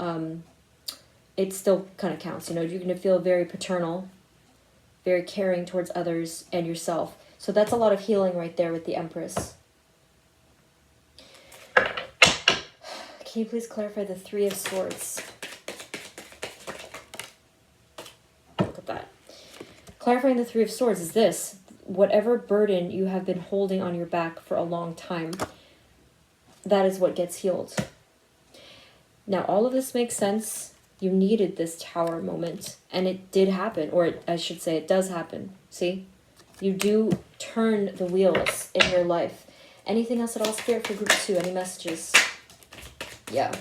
it still kind of counts. You know, you're going to feel very paternal, very caring towards others and yourself. So that's a lot of healing right there with the Empress. Can you please clarify the 3 of Swords? clarifying the Three of Swords is this. Whatever burden you have been holding on your back for a long time, that is what gets healed. Now, all of this makes sense. You needed this Tower moment, and it did happen, or I should say it does happen. See? You do turn the wheels in your life. Anything else at all, Spirit, for group 2? Any messages? Yeah.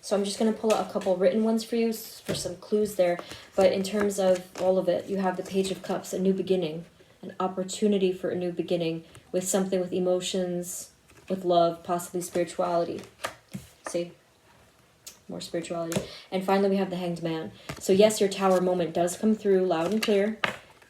So I'm just going to pull out a couple written ones for you for some clues there. But in terms of all of it, you have the Page of Cups, a new beginning, an opportunity for a new beginning with something with emotions, with love, possibly spirituality. See? More spirituality. And finally, we have the Hanged Man. So yes, your Tower moment does come through loud and clear.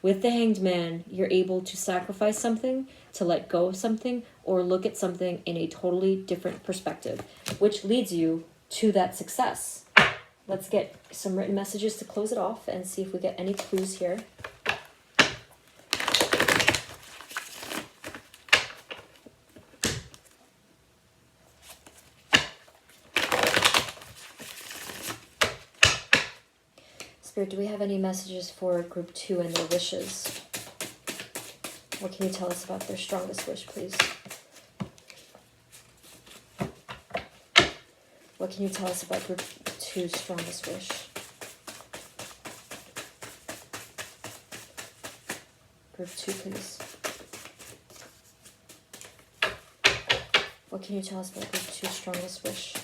With the Hanged Man, you're able to sacrifice something, to let go of something, or look at something in a totally different perspective, which leads you to that success. Let's get some written messages to close it off and see if we get any clues here. Spirit, do we have any messages for group 2 and their wishes? What can you tell us about their strongest wish, please? What can you tell us about group 2's strongest wish? Group 2, please. What can you tell us about group 2's strongest wish?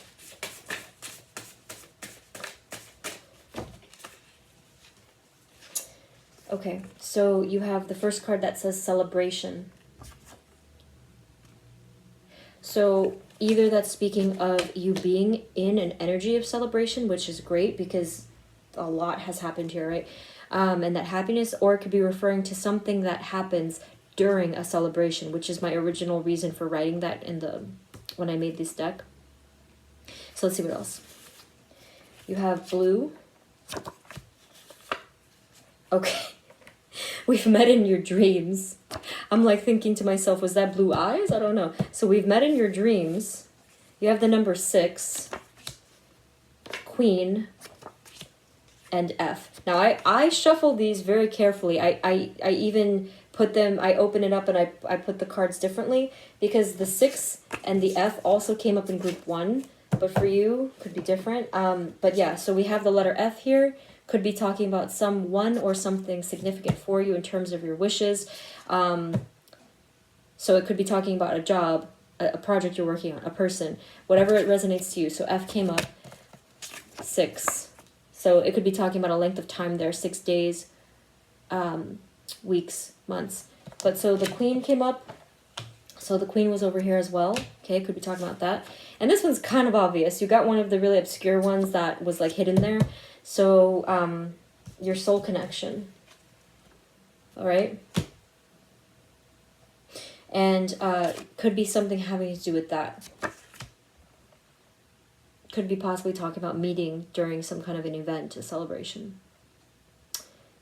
Okay, so you have the first card that says celebration. So either that's speaking of you being in an energy of celebration, which is great because a lot has happened here, right? And that happiness, or it could be referring to something that happens during a celebration, which is my original reason for writing that in the when I made this deck. So let's see what else. You have blue. Okay. We've met in your dreams. I'm like thinking to myself, was that blue eyes? I don't know. So we've met in your dreams. You have the number 6, Queen, and F. Now I shuffle these very carefully. I even put them, I open it up and I put the cards differently because the 6 and the F also came up in group 1, but for you could be different. But yeah, so we have the letter F here. Could be talking about someone or something significant for you in terms of your wishes. So it could be talking about a job, a project you're working on, a person, whatever it resonates to you. So F came up, 6. So it could be talking about a length of time there, 6 days, weeks, months. But so the Queen came up. So the Queen was over here as well. Okay, could be talking about that. And this one's kind of obvious. You got one of the really obscure ones that was like hidden there. So your soul connection. All right. And could be something having to do with that. Could be possibly talking about meeting during some kind of an event, a celebration.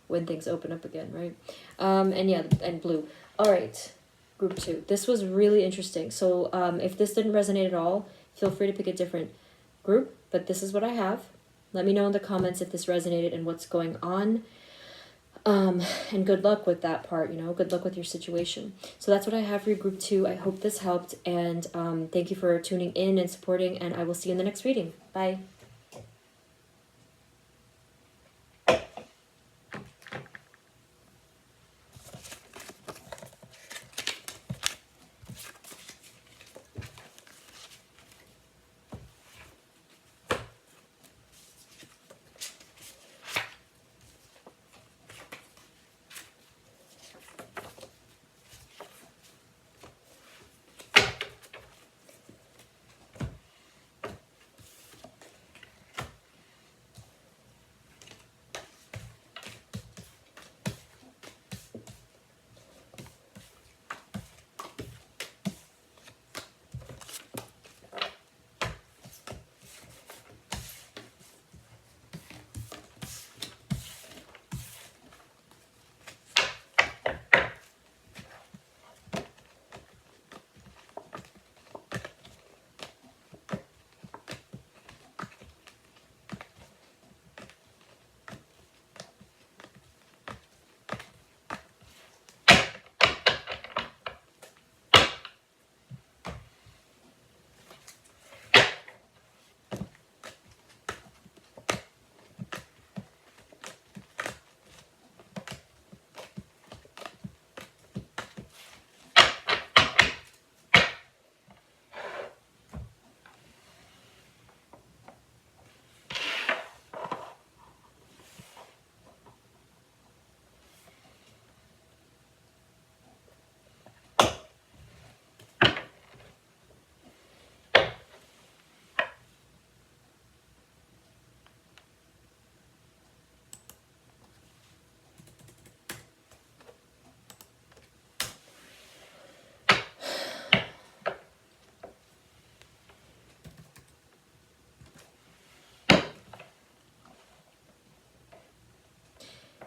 When things open up again, right? And yeah, and blue. All right. Group 2. This was really interesting. So if this didn't resonate at all, feel free to pick a different group. But this is what I have. Let me know in the comments if this resonated and what's going on. And good luck with that part, you know. Good luck with your situation. So that's what I have for you, group 2. I hope this helped. And thank you for tuning in and supporting. And I will see you in the next reading. Bye.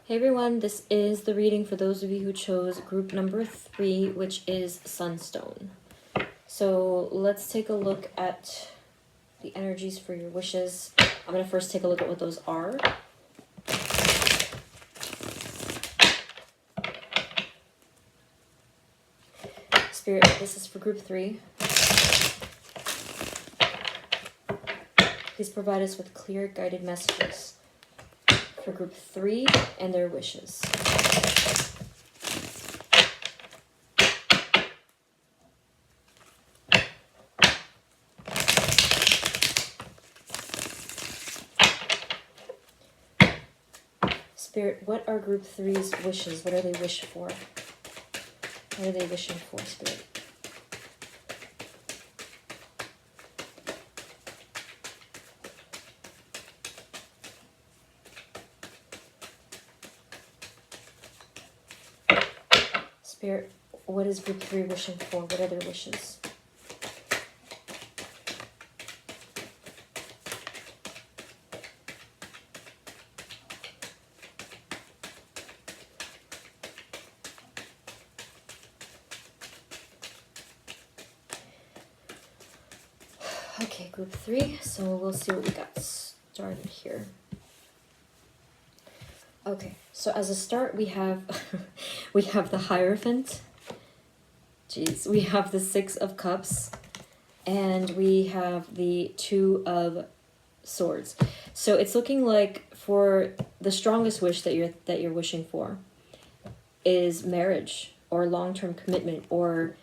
Hey everyone, this is the reading for those of you who chose group number 3, which is Sunstone. So let's take a look at the energies for your wishes. I'm going to first take a look at what those are. Spirit, this is for group 3. Please provide us with clear, guided messages for group 3 and their wishes. Spirit, what are group 3's wishes? What are they wishing for? What are they wishing for, Spirit? Spirit, what is group 3 wishing for? What are their wishes? Okay, group 3, so we'll see what we got started here. Okay, so as a start, we have we have the Hierophant. Jeez, we have the 6 of Cups, and we have the 2 of Swords. So it's looking like for the strongest wish that you're wishing for is marriage or long-term commitment, or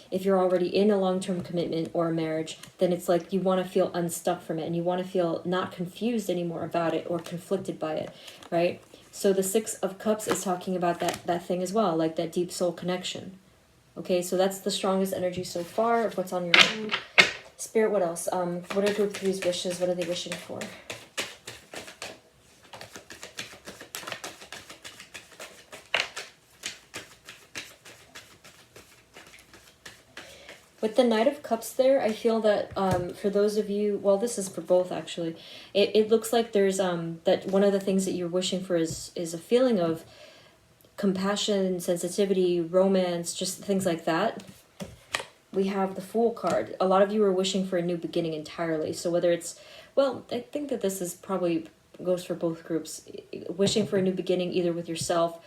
if you're already in a long-term commitment or a marriage, then it's like you want to feel unstuck from it and you want to feel not confused anymore about it or conflicted by it, right? So the 6 of Cups is talking about that thing as well, like that deep soul connection. Okay, so that's the strongest energy so far of what's on your mind. Spirit, what else? What are group 3's wishes? What are they wishing for? With the Knight of Cups there, I feel that for those of you, well, this is for both actually, it looks like there's, that one of the things that you're wishing for is a feeling of compassion, sensitivity, romance, just things like that. We have the Fool card. A lot of you are wishing for a new beginning entirely. So whether it's, well, I think that this is probably goes for both groups. Wishing for a new beginning either with yourself,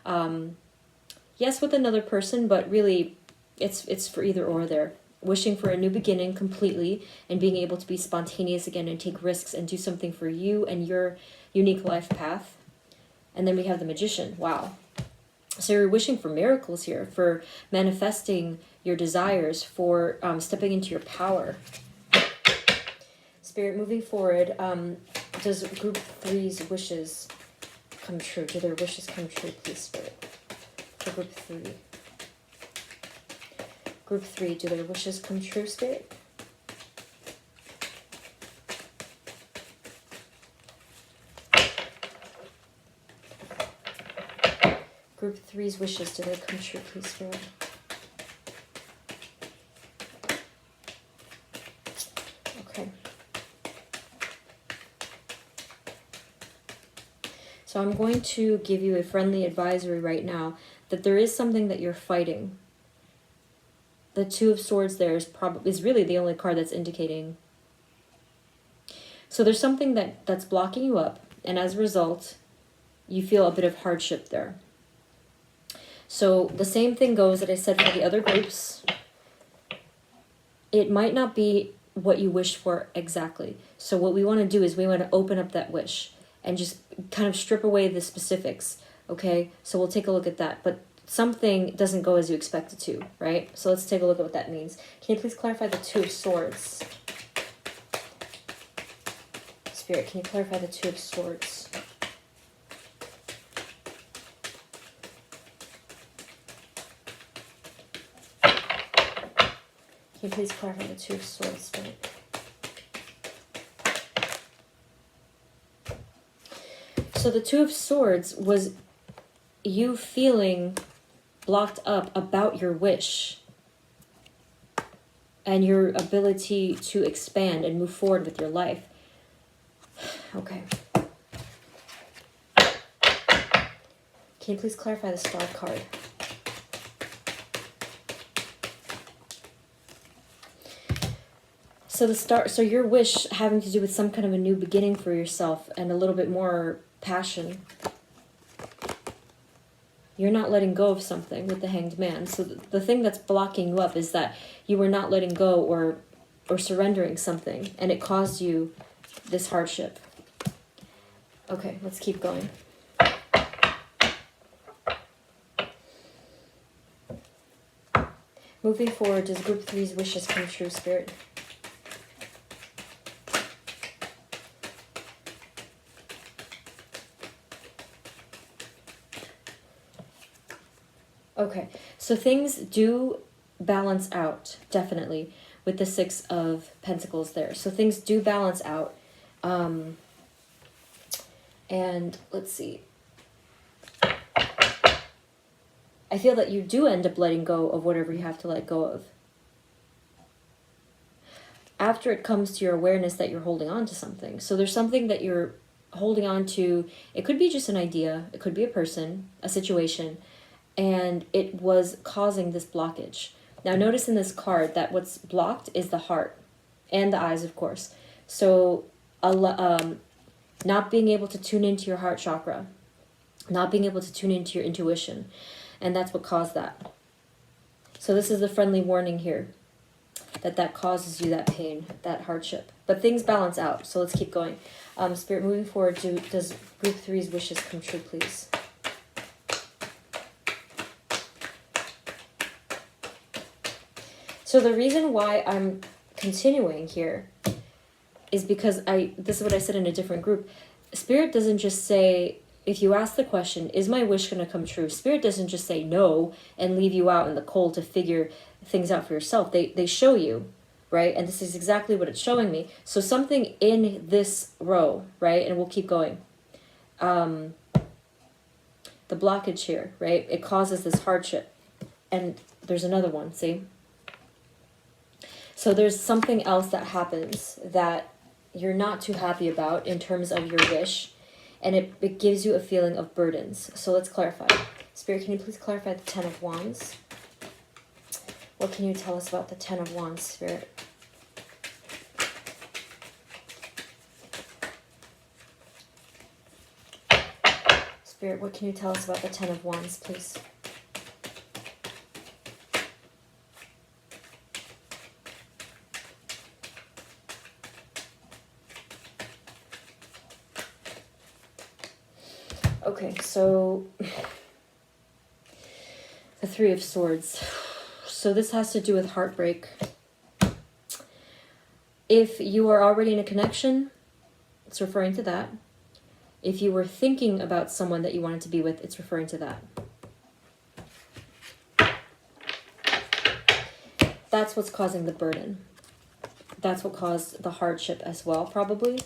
yes, with another person, but really it's for either or there. Wishing for a new beginning completely and being able to be spontaneous again and take risks and do something for you and your unique life path. And then we have the Magician. Wow. So you're wishing for miracles here, for manifesting your desires, for stepping into your power. Spirit, moving forward, does group 3's wishes come true? Do their wishes come true, please, Spirit? For group 3. Group 3, do their wishes come true, Spirit? Group 3's wishes, do they come true, please, Spirit? Okay. So I'm going to give you a friendly advisory right now that there is something that you're fighting. The 2 of Swords there is really the only card that's indicating. So there's something that's blocking you up, and as a result, you feel a bit of hardship there. So the same thing goes that I said for the other groups. It might not be what you wish for exactly. So what we want to do is we want to open up that wish and just kind of strip away the specifics, okay? So we'll take a look at that. But something doesn't go as you expect it to, right? So let's take a look at what that means. Can you please clarify the 2 of Swords? Spirit, can you clarify the 2 of Swords? Can you please clarify the 2 of Swords, Spirit? So the 2 of Swords was you feeling blocked up about your wish and your ability to expand and move forward with your life. Okay. Can you please clarify the Star card? So the Star, so your wish having to do with some kind of a new beginning for yourself and a little bit more passion. You're not letting go of something with the Hanged Man. So the thing that's blocking you up is that you were not letting go or surrendering something, and it caused you this hardship. Okay, let's keep going. Moving forward, does group 3's wishes come true, Spirit? Okay, so things do balance out, definitely, with the 6 of Pentacles there. So things do balance out. And let's see. I feel that you do end up letting go of whatever you have to let go of. After it comes to your awareness that you're holding on to something. So there's something that you're holding on to. It could be just an idea. It could be a person, a situation. And it was causing this blockage. Now notice in this card that what's blocked is the heart. And the eyes, of course. So not being able to tune into your heart chakra. Not being able to tune into your intuition. And that's what caused that. So this is the friendly warning here. That causes you that pain, that hardship. But things balance out. So let's keep going. Spirit, moving forward, does group 3's wishes come true, please? So the reason why I'm continuing here is because this is what I said in a different group. Spirit doesn't just say, if you ask the question, is my wish going to come true? Spirit doesn't just say no and leave you out in the cold to figure things out for yourself. They show you, right? And this is exactly what it's showing me. So something in this row, right? And we'll keep going. The blockage here, right? It causes this hardship. And there's another one, see? So there's something else that happens that you're not too happy about in terms of your wish. And it gives you a feeling of burdens. So let's clarify. Spirit, can you please clarify the 10 of Wands? What can you tell us about the 10 of Wands, Spirit? Spirit, what can you tell us about the 10 of Wands, please? Okay, so the 3 of Swords. So this has to do with heartbreak. If you are already in a connection, it's referring to that. If you were thinking about someone that you wanted to be with, it's referring to that. That's what's causing the burden. That's what caused the hardship as well, probably.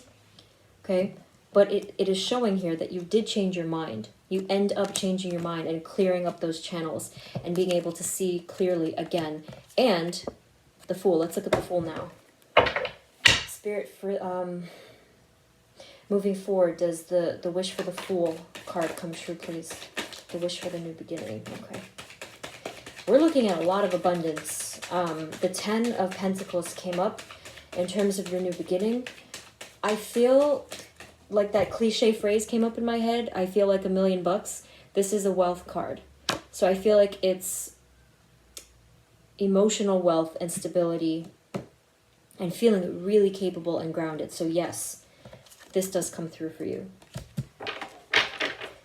Okay? But it is showing here that you did change your mind. You end up changing your mind and clearing up those channels and being able to see clearly again. And the Fool. Let's look at the Fool now. Spirit, for moving forward, does the wish for the Fool card come true, please? The wish for the new beginning. Okay. We're looking at a lot of abundance. The 10 of Pentacles came up in terms of your new beginning. I feel like that cliche phrase came up in my head. I feel like $1,000,000. This is a wealth card. So I feel like it's emotional wealth and stability and feeling really capable and grounded. So yes, this does come through for you.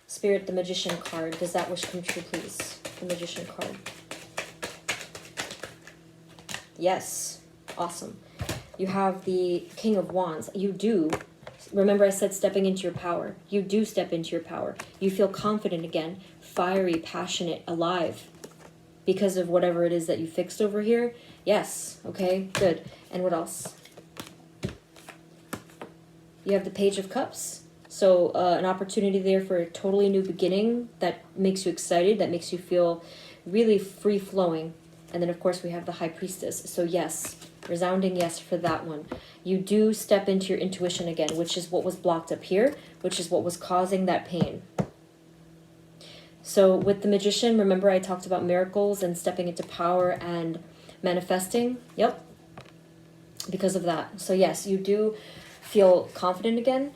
Spirit, the Magician card. Does that wish come true, please? The Magician card. Yes. Awesome. You have the King of Wands. You do. Remember I said stepping into your power. You do step into your power. You feel confident again, fiery, passionate, alive because of whatever it is that you fixed over here. Yes. Okay, good. And what else? You have the Page of Cups. So an opportunity there for a totally new beginning that makes you excited, that makes you feel really free-flowing. And then, of course, we have the High Priestess. So yes, resounding yes for that one. You do step into your intuition again, which is what was blocked up here, which is what was causing that pain. So with the Magician, remember I talked about miracles and stepping into power and manifesting? Yep. Because of that. So yes, you do feel confident again,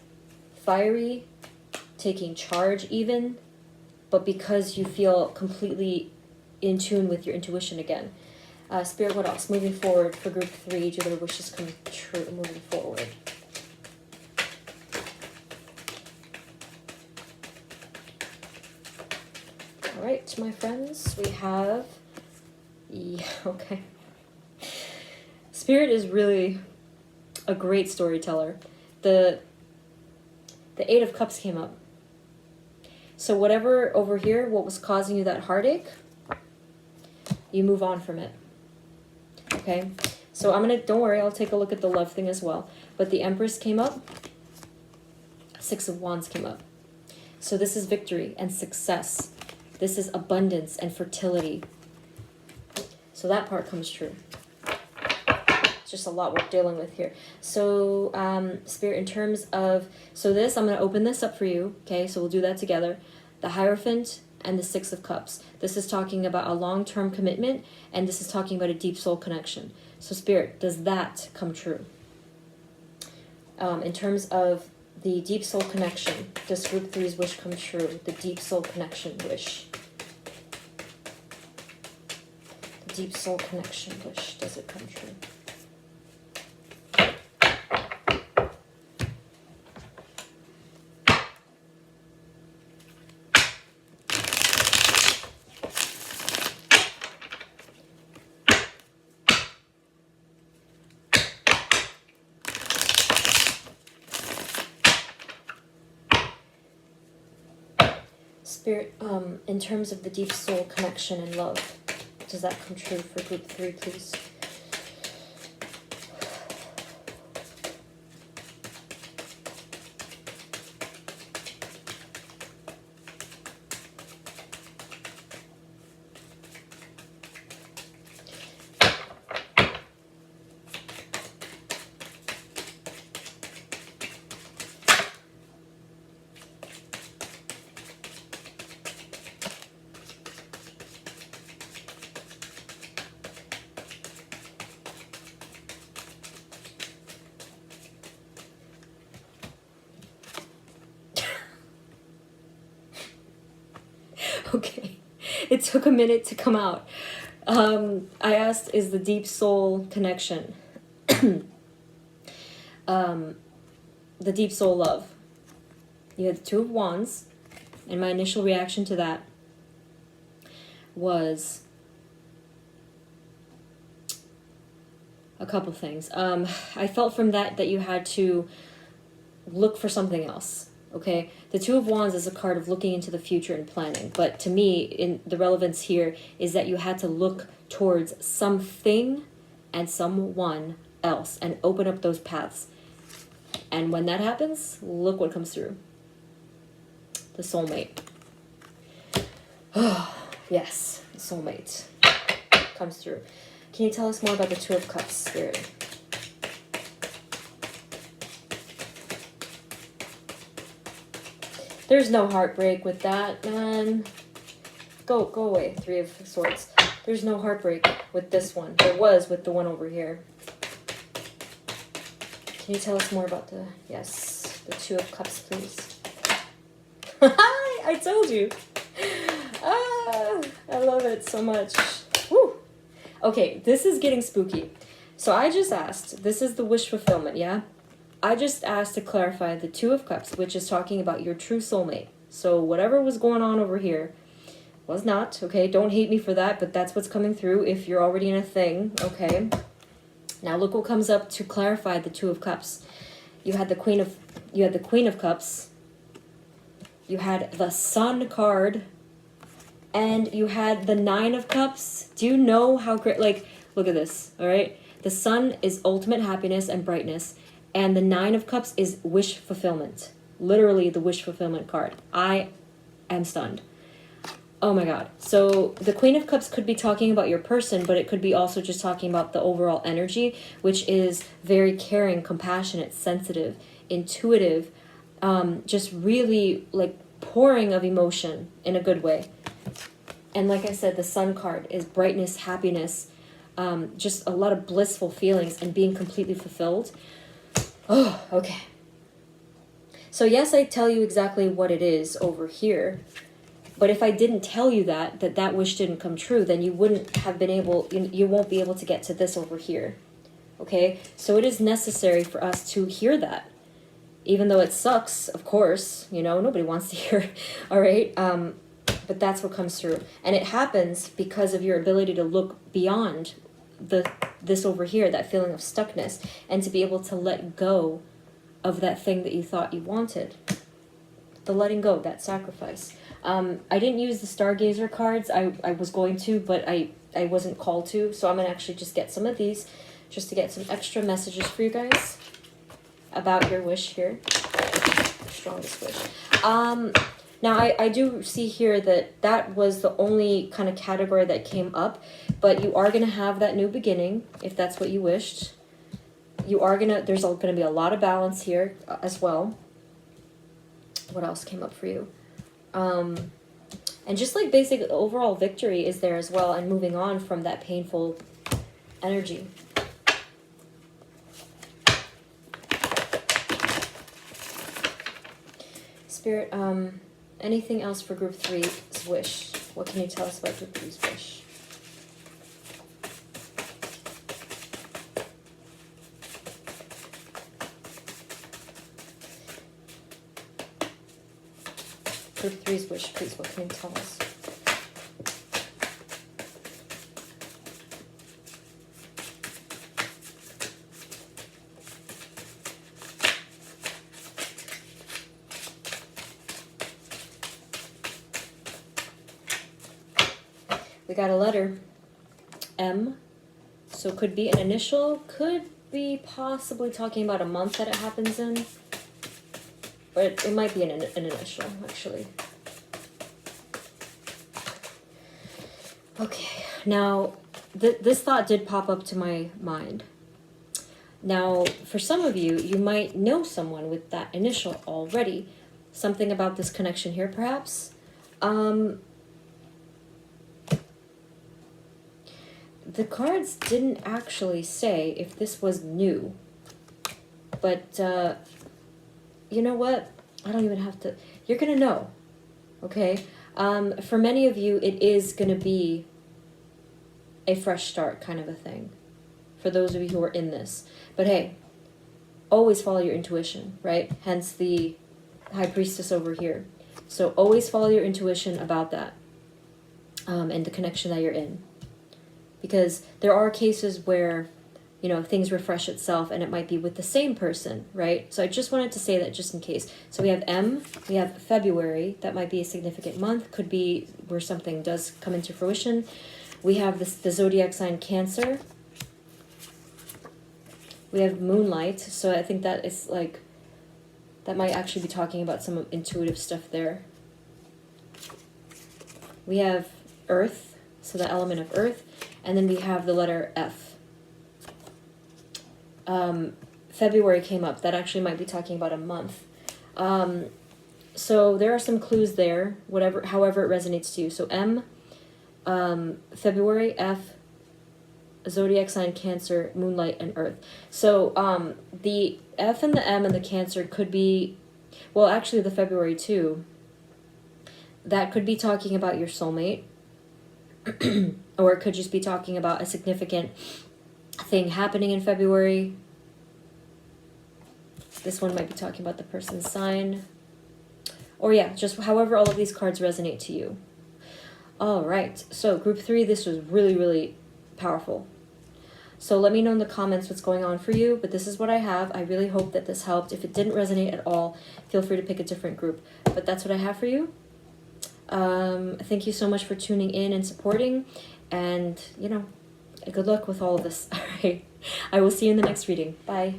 fiery, taking charge even, but because you feel completely in tune with your intuition again. Spirit, what else? Moving forward for group 3, do their wishes come true moving forward? All right, my friends, we have, yeah, okay. Spirit is really a great storyteller. The 8 of Cups came up. So whatever over here, what was causing you that heartache, you move on from it. Okay? So don't worry, I'll take a look at the love thing as well. But the Empress came up. 6 of Wands came up. So this is victory and success. This is abundance and fertility. So that part comes true. It's just a lot we're dealing with here. So, Spirit, in terms of... So this, I'm going to open this up for you. Okay, so we'll do that together. The Hierophant and the 6 of Cups. This is talking about a long-term commitment, and this is talking about a deep soul connection. So, Spirit, does that come true? In terms of the deep soul connection, does group 3's wish come true? The deep soul connection wish. The deep soul connection wish, does it come true? Spirit, in terms of the deep soul connection and love, does that come true for group 3, please? Okay, it took a minute to come out. I asked, is the deep soul connection, the deep soul love? You had the 2 of Wands, and my initial reaction to that was a couple things. I felt from that you had to look for something else. Okay, the 2 of Wands is a card of looking into the future and planning. But to me, the relevance here is that you had to look towards something and someone else and open up those paths. And when that happens, look what comes through. The soulmate. Oh, yes, the soulmate comes through. Can you tell us more about the 2 of Cups, Spirit? There's no heartbreak with that, man. Go away, 3 of Swords. There's no heartbreak with this one. There was with the one over here. Can you tell us more about the 2 of Cups, please? I told you. I love it so much. Woo. Okay, this is getting spooky. So I just asked, this is the wish fulfillment, yeah? I just asked to clarify the 2 of Cups, which is talking about your true soulmate. So whatever was going on over here was not, okay? Don't hate me for that, but that's what's coming through if you're already in a thing, okay? Now look what comes up to clarify the 2 of Cups. You had the Queen of Cups. You had the Sun card, and you had the 9 of Cups. Do you know how great, like, look at this, all right? The Sun is ultimate happiness and brightness. And the 9 of Cups is wish fulfillment. Literally the wish fulfillment card. I am stunned. Oh my God. So the Queen of Cups could be talking about your person, but it could be also just talking about the overall energy, which is very caring, compassionate, sensitive, intuitive, just really like pouring of emotion in a good way. And like I said, the Sun card is brightness, happiness, just a lot of blissful feelings and being completely fulfilled. Oh, okay. So yes, I tell you exactly what it is over here. But if I didn't tell you that wish didn't come true, then you wouldn't have been able, you won't be able to get to this over here. Okay? So it is necessary for us to hear that. Even though it sucks, of course, nobody wants to hear, all right? But that's what comes through. And it happens because of your ability to look beyond this over here, that feeling of stuckness, and to be able to let go of that thing that you thought you wanted. The letting go, that sacrifice. I didn't use the Stargazer cards. I was going to, but I wasn't called to. So I'm going to actually just get some of these just to get some extra messages for you guys about your wish here. Strongest wish. Now, I do see here that was the only kind of category that came up, but you are going to have that new beginning, if that's what you wished. There's going to be a lot of balance here as well. What else came up for you? And just like basic overall victory is there as well, and moving on from that painful energy. Spirit, anything else for group 3's wish? What can you tell us about group 3's wish? Group 3's wish, please. What can you tell us? We got a letter, M, so could be an initial, could be possibly talking about a month that it happens in, but it might be an initial, actually. Okay, now, this thought did pop up to my mind. Now, for some of you, you might know someone with that initial already. Something about this connection here, perhaps. The cards didn't actually say if this was new, but you know what? I don't even have to. You're going to know, okay? For many of you, it is going to be a fresh start kind of a thing, for those of you who are in this. But hey, always follow your intuition, right? Hence the High Priestess over here. So always follow your intuition about that and the connection that you're in. Because there are cases where, things refresh itself and it might be with the same person, right? So I just wanted to say that just in case. So we have M, we have February. That might be a significant month. Could be where something does come into fruition. We have the zodiac sign Cancer. We have Moonlight. So I think that is like, that might actually be talking about some intuitive stuff there. We have Earth, so the element of Earth. And then we have the letter F. February came up. That actually might be talking about a month. So there are some clues there, however it resonates to you. So M, February, F, zodiac sign Cancer, Moonlight, and Earth. So the F and the M and the Cancer could be, well, actually the February too. That could be talking about your soulmate. Or it could just be talking about a significant thing happening in February. This one might be talking about the person's sign. Or yeah, just however all of these cards resonate to you. All right, so group 3, this was really, really powerful. So let me know in the comments what's going on for you, but this is what I have. I really hope that this helped. If it didn't resonate at all, feel free to pick a different group. But that's what I have for you. Thank you so much for tuning in and supporting, and good luck with all of this. All right, I will see you in the next reading. Bye.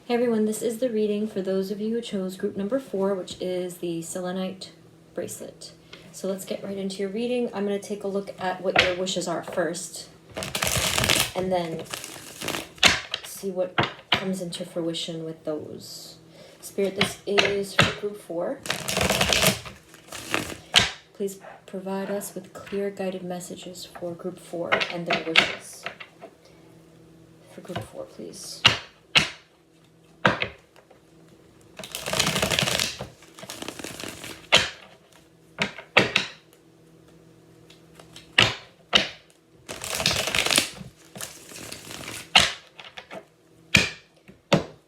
Hey everyone, this is the reading for those of you who chose group number 4, which is the selenite bracelet. So let's get right into your reading. I'm going to take a look at what your wishes are first, and then see what comes into fruition with those. Spirit, this is for group 4. Please provide us with clear guided messages for group 4 and their wishes. For group 4, please.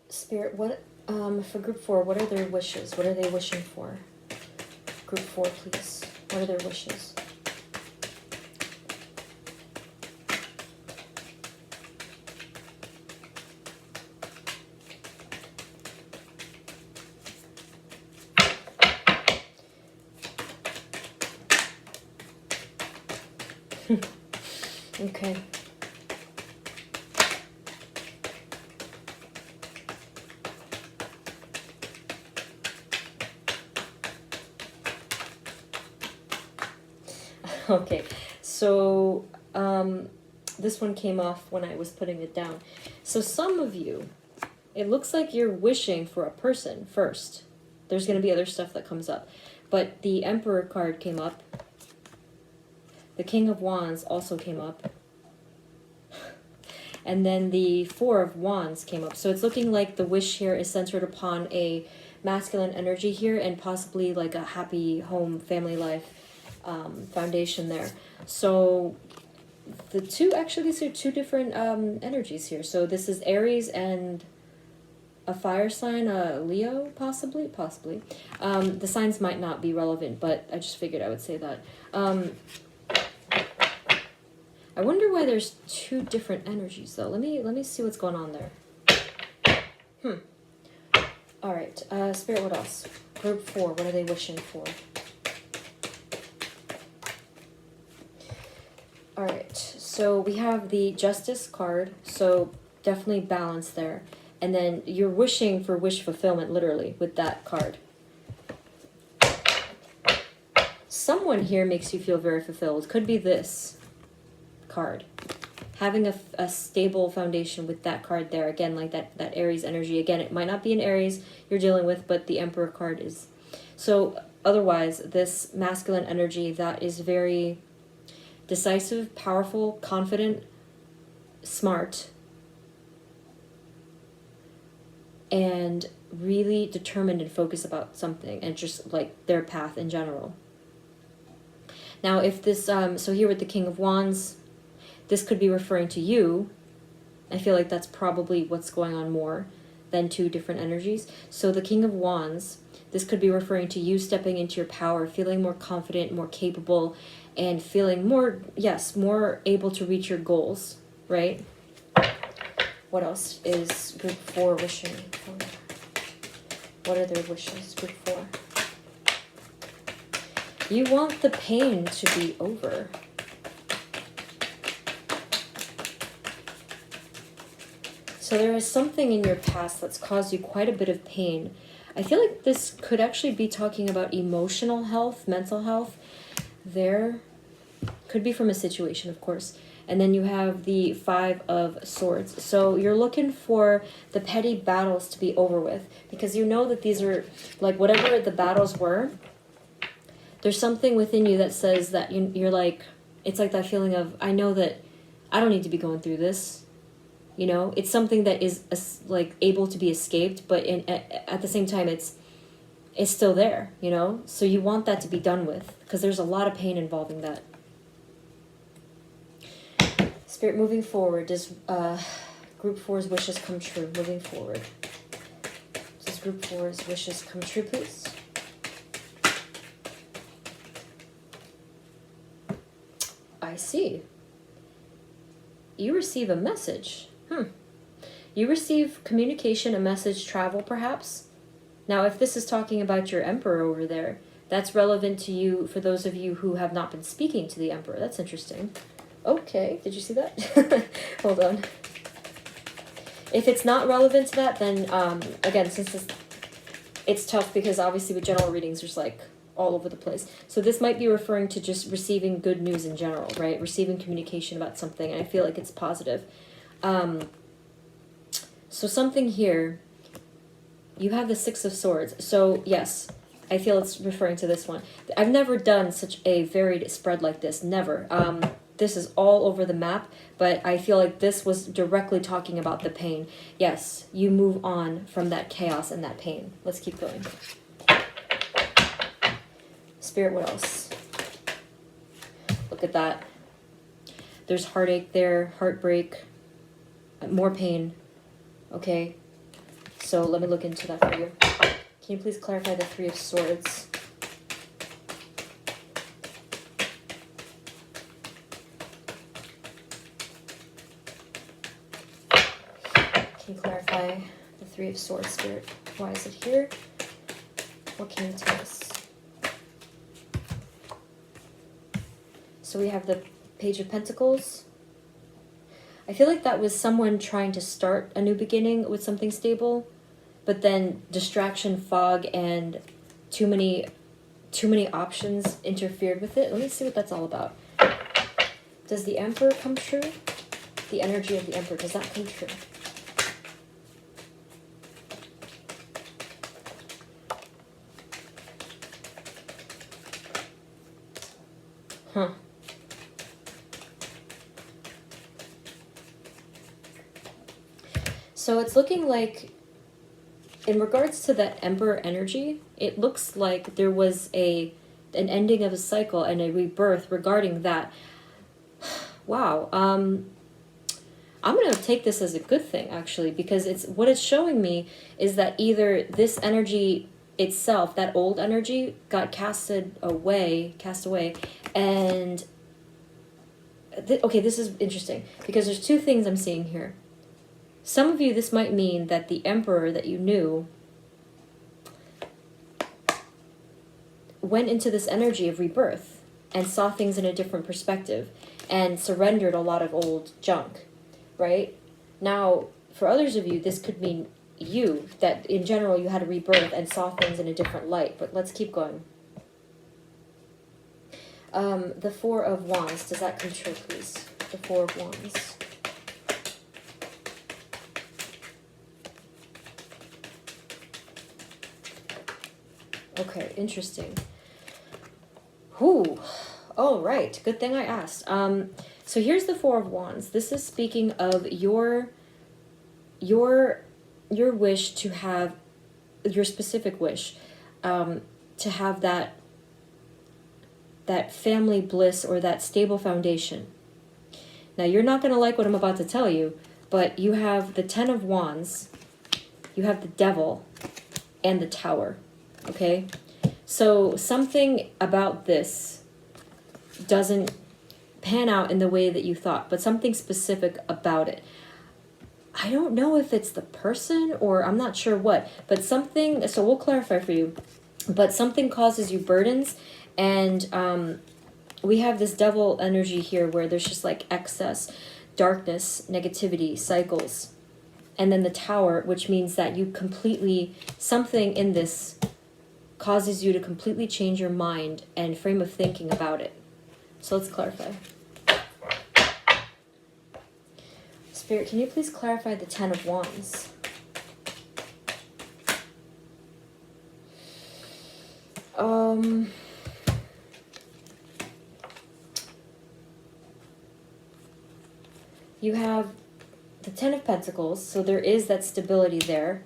Spirit, what for group 4, what are their wishes? What are they wishing for? Group 4, please. What are their wishes? Okay. Okay, so this one came off when I was putting it down. So some of you, it looks like you're wishing for a person first. There's going to be other stuff that comes up. But the Emperor card came up. The King of Wands also came up. And then the Four of Wands came up. So it's looking like the wish here is centered upon a masculine energy here and possibly like a happy home, family life. Foundation there. So the two, actually these are two different energies here. So this is Aries and a fire sign, Leo, possibly. The signs might not be relevant, but I just figured I would say that. I wonder why there's two different energies though. Let me see what's going on there. All right, Spirit, what else? Group 4, what are they wishing for? All right, so we have the Justice card, so definitely balance there. And then you're wishing for wish fulfillment, literally, with that card. Someone here makes you feel very fulfilled. Could be this card. Having a stable foundation with that card there. Again, like that Aries energy. Again, it might not be an Aries you're dealing with, but the Emperor card is. So otherwise, this masculine energy that is very decisive, powerful, confident, smart, and really determined and focused about something, and just like their path in general. Now, if this, so here with the King of Wands, this could be referring to you. I feel like that's probably what's going on more than two different energies. So the King of Wands, this could be referring to you stepping into your power, feeling more confident, more capable, and feeling more, yes, more able to reach your goals, right? What else is group 4 wishing for? What are their wishes, group 4? You want the pain to be over. So there is something in your past that's caused you quite a bit of pain. I feel like this could actually be talking about emotional health, mental health. There could be from a situation, of course. And then you have the 5 of Swords. So you're looking for the petty battles to be over with, because you know that these are, like, whatever the battles were, there's something within you that says that you're like, it's like that feeling of, I know that I don't need to be going through this. You know, it's something that is like able to be escaped, but at the same time, it's still there, you know? So you want that to be done with, because there's a lot of pain involving that. Spirit, moving forward, does group 4's wishes come true? Moving forward. Does group 4's wishes come true, please? I see. You receive a message. You receive communication, a message, travel, perhaps. Now, if this is talking about your Emperor over there, that's relevant to you for those of you who have not been speaking to the Emperor. That's interesting. Okay, did you see that? Hold on. If it's not relevant to that, then again, since it's tough because obviously with general readings, there's like all over the place. So this might be referring to just receiving good news in general, right? Receiving communication about something, and I feel like it's positive. So something here, you have the Six of Swords. So yes, I feel it's referring to this one. I've never done such a varied spread like this, never. This is all over the map, but I feel like this was directly talking about the pain. Yes, you move on from that chaos and that pain. Let's keep going. Spirit, what else? Look at that. There's heartache there, heartbreak, more pain. Okay, so let me look into that for you. Can you please clarify the Three of Swords? Can you clarify the Three of Swords, Spirit? Why is it here? What can you tell us? So we have the Page of Pentacles. I feel like that was someone trying to start a new beginning with something stable, but then distraction, fog, and too many options interfered with it. Let me see what that's all about. Does the Emperor come true? The energy of the Emperor, does that come true? Huh. So it's looking like, in regards to that Emperor energy, it looks like there was an ending of a cycle and a rebirth regarding that. Wow. I'm going to take this as a good thing, actually, because what it's showing me is that either this energy itself, that old energy, got cast away, and okay, this is interesting, because there's two things I'm seeing here. Some of you, this might mean that the Emperor that you knew went into this energy of rebirth and saw things in a different perspective and surrendered a lot of old junk, right? Now, for others of you, this could mean you, that in general you had a rebirth and saw things in a different light, but let's keep going. The Four of Wands, does that come true, please? The Four of Wands. Okay, interesting. Whew. Oh, right. Good thing I asked. So here's the Four of Wands. This is speaking of your wish to have, your specific wish, to have that family bliss or that stable foundation. Now, you're not going to like what I'm about to tell you, but you have the Ten of Wands, you have the Devil, and the Tower. Okay, so something about this doesn't pan out in the way that you thought, but something specific about it. I don't know if it's the person or I'm not sure what, but something, so we'll clarify for you, but something causes you burdens, and we have this Devil energy here where there's just like excess, darkness, negativity, cycles, and then the Tower, which means that you completely, something in this causes you to completely change your mind and frame of thinking about it. So let's clarify. Spirit, can you please clarify the Ten of Wands? You have the Ten of Pentacles, so there is that stability there.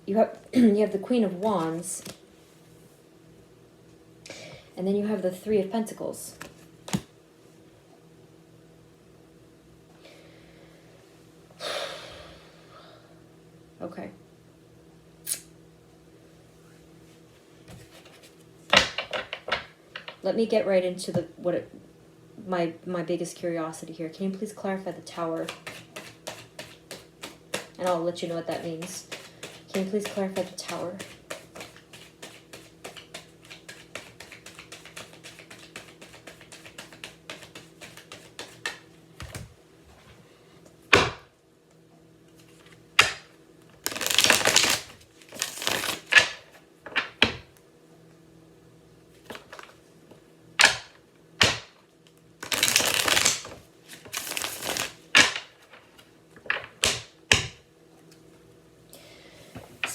You have you have the Queen of Wands, and then you have the Three of Pentacles. Okay. Let me get right into my biggest curiosity here. Can you please clarify the Tower? And I'll let you know what that means. Can you please clarify the Tower?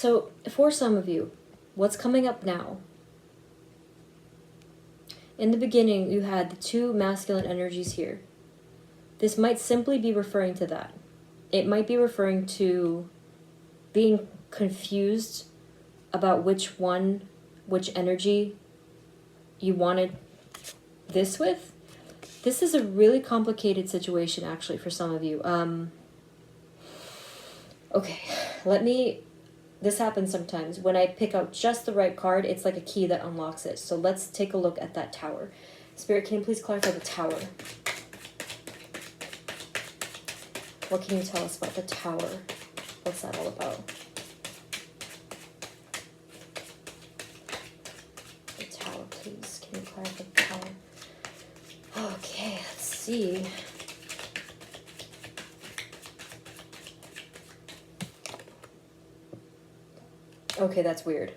So for some of you, what's coming up now? In the beginning, you had the two masculine energies here. This might simply be referring to that. It might be referring to being confused about which energy you wanted this with. This is a really complicated situation, actually, for some of you. Okay, this happens sometimes. When I pick out just the right card, it's like a key that unlocks it. So let's take a look at that tower. Spirit, can you please clarify the tower? What can you tell us about the tower? What's that all about? The tower, please. Can you clarify the tower? Okay, let's see. Okay, that's weird.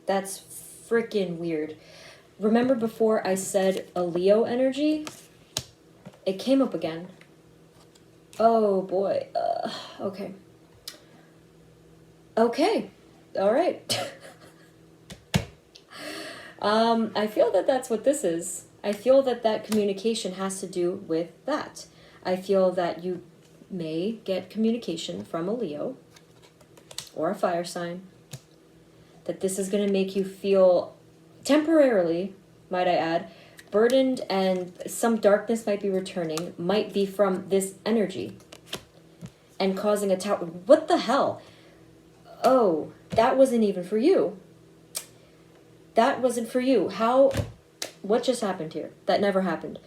That's freaking weird. Remember before I said a Leo energy? It came up again. Oh boy. Okay. Okay. All right. I feel that that's what this is. I feel that that communication has to do with that. I feel that you may get communication from a Leo or a fire sign, that this is going to make you feel temporarily, might I add, burdened, and some darkness might be returning, might be from this energy and causing a tower. What the hell? Oh, that wasn't even for you. That wasn't for you. What just happened here? That never happened.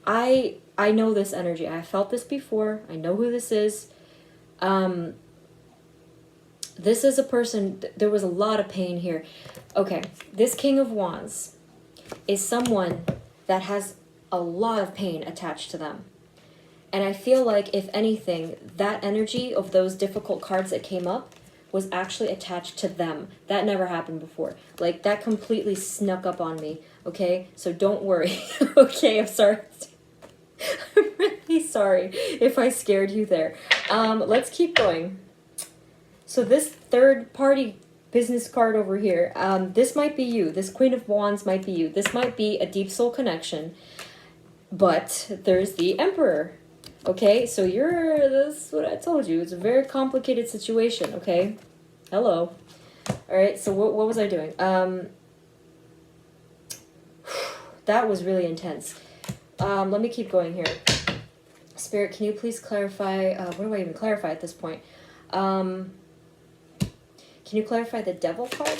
I know this energy. I felt this before. I know who this is. This is a person, there was a lot of pain here. Okay, this King of Wands is someone that has a lot of pain attached to them. And I feel like, if anything, that energy of those difficult cards that came up was actually attached to them. That never happened before. Like, that completely snuck up on me, okay? So don't worry, okay? I'm sorry. I'm really sorry if I scared you there. Let's keep going. So this third party business card over here, this might be you. This Queen of Wands might be you. This might be a deep soul connection. But there's the Emperor. Okay, so that's what I told you. It's a very complicated situation, okay? Hello. Alright, so what was I doing? That was really intense. Let me keep going here. Spirit, can you please clarify, what do I even clarify at this point? Can you clarify the Devil card?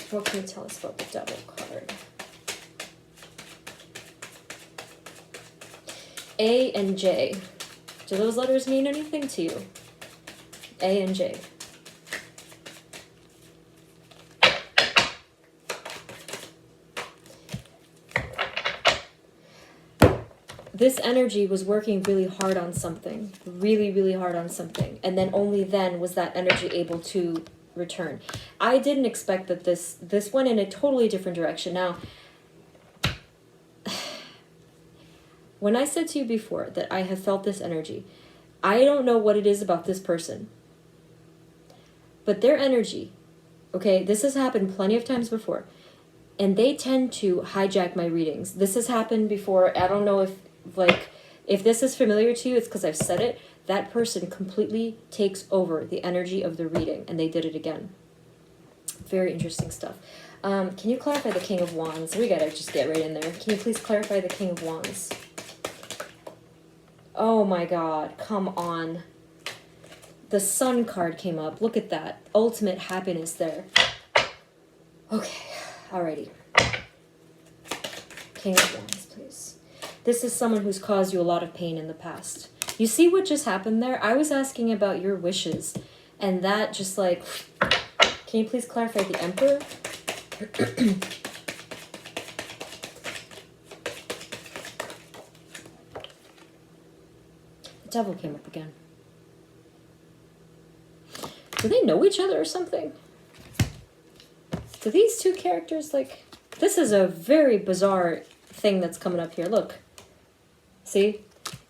What can you tell us about the Devil card? A and J. Do those letters mean anything to you? A and J. This energy was working really hard on something. Really, really hard on something. And then only then was that energy able to return. I didn't expect that this went in a totally different direction. Now, when I said to you before that I have felt this energy, I don't know what it is about this person. But their energy, okay, this has happened plenty of times before. And they tend to hijack my readings. This has happened before. I don't know if this is familiar to you, it's because I've said it. That person completely takes over the energy of the reading, and they did it again. Very interesting stuff. Can you clarify the King of Wands? We gotta just get right in there. Can you please clarify the King of Wands? Oh my god, come on. The Sun card came up. Look at that. Ultimate happiness there. Okay, alrighty. King of Wands, please. This is someone who's caused you a lot of pain in the past. You see what just happened there? I was asking about your wishes, and that just like... Can you please clarify the Emperor? The Devil came up again. Do they know each other or something? Do these two characters, like... This is a very bizarre thing that's coming up here. Look. See?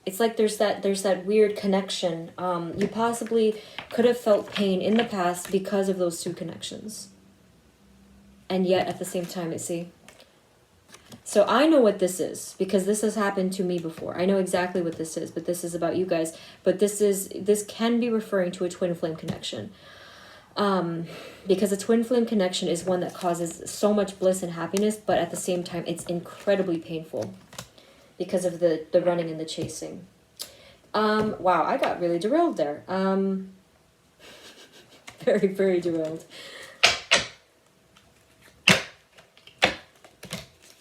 it's like there's that weird connection. You possibly could have felt pain in the past because of those two connections. And yet at the same time, you see. So I know what this is because this has happened to me before. I know exactly what this is, but this is about you guys. But this can be referring to a twin flame connection. Because a twin flame connection is one that causes so much bliss and happiness, but at the same time, it's incredibly painful because of the running and the chasing. Wow, I got really derailed there. Very, very derailed.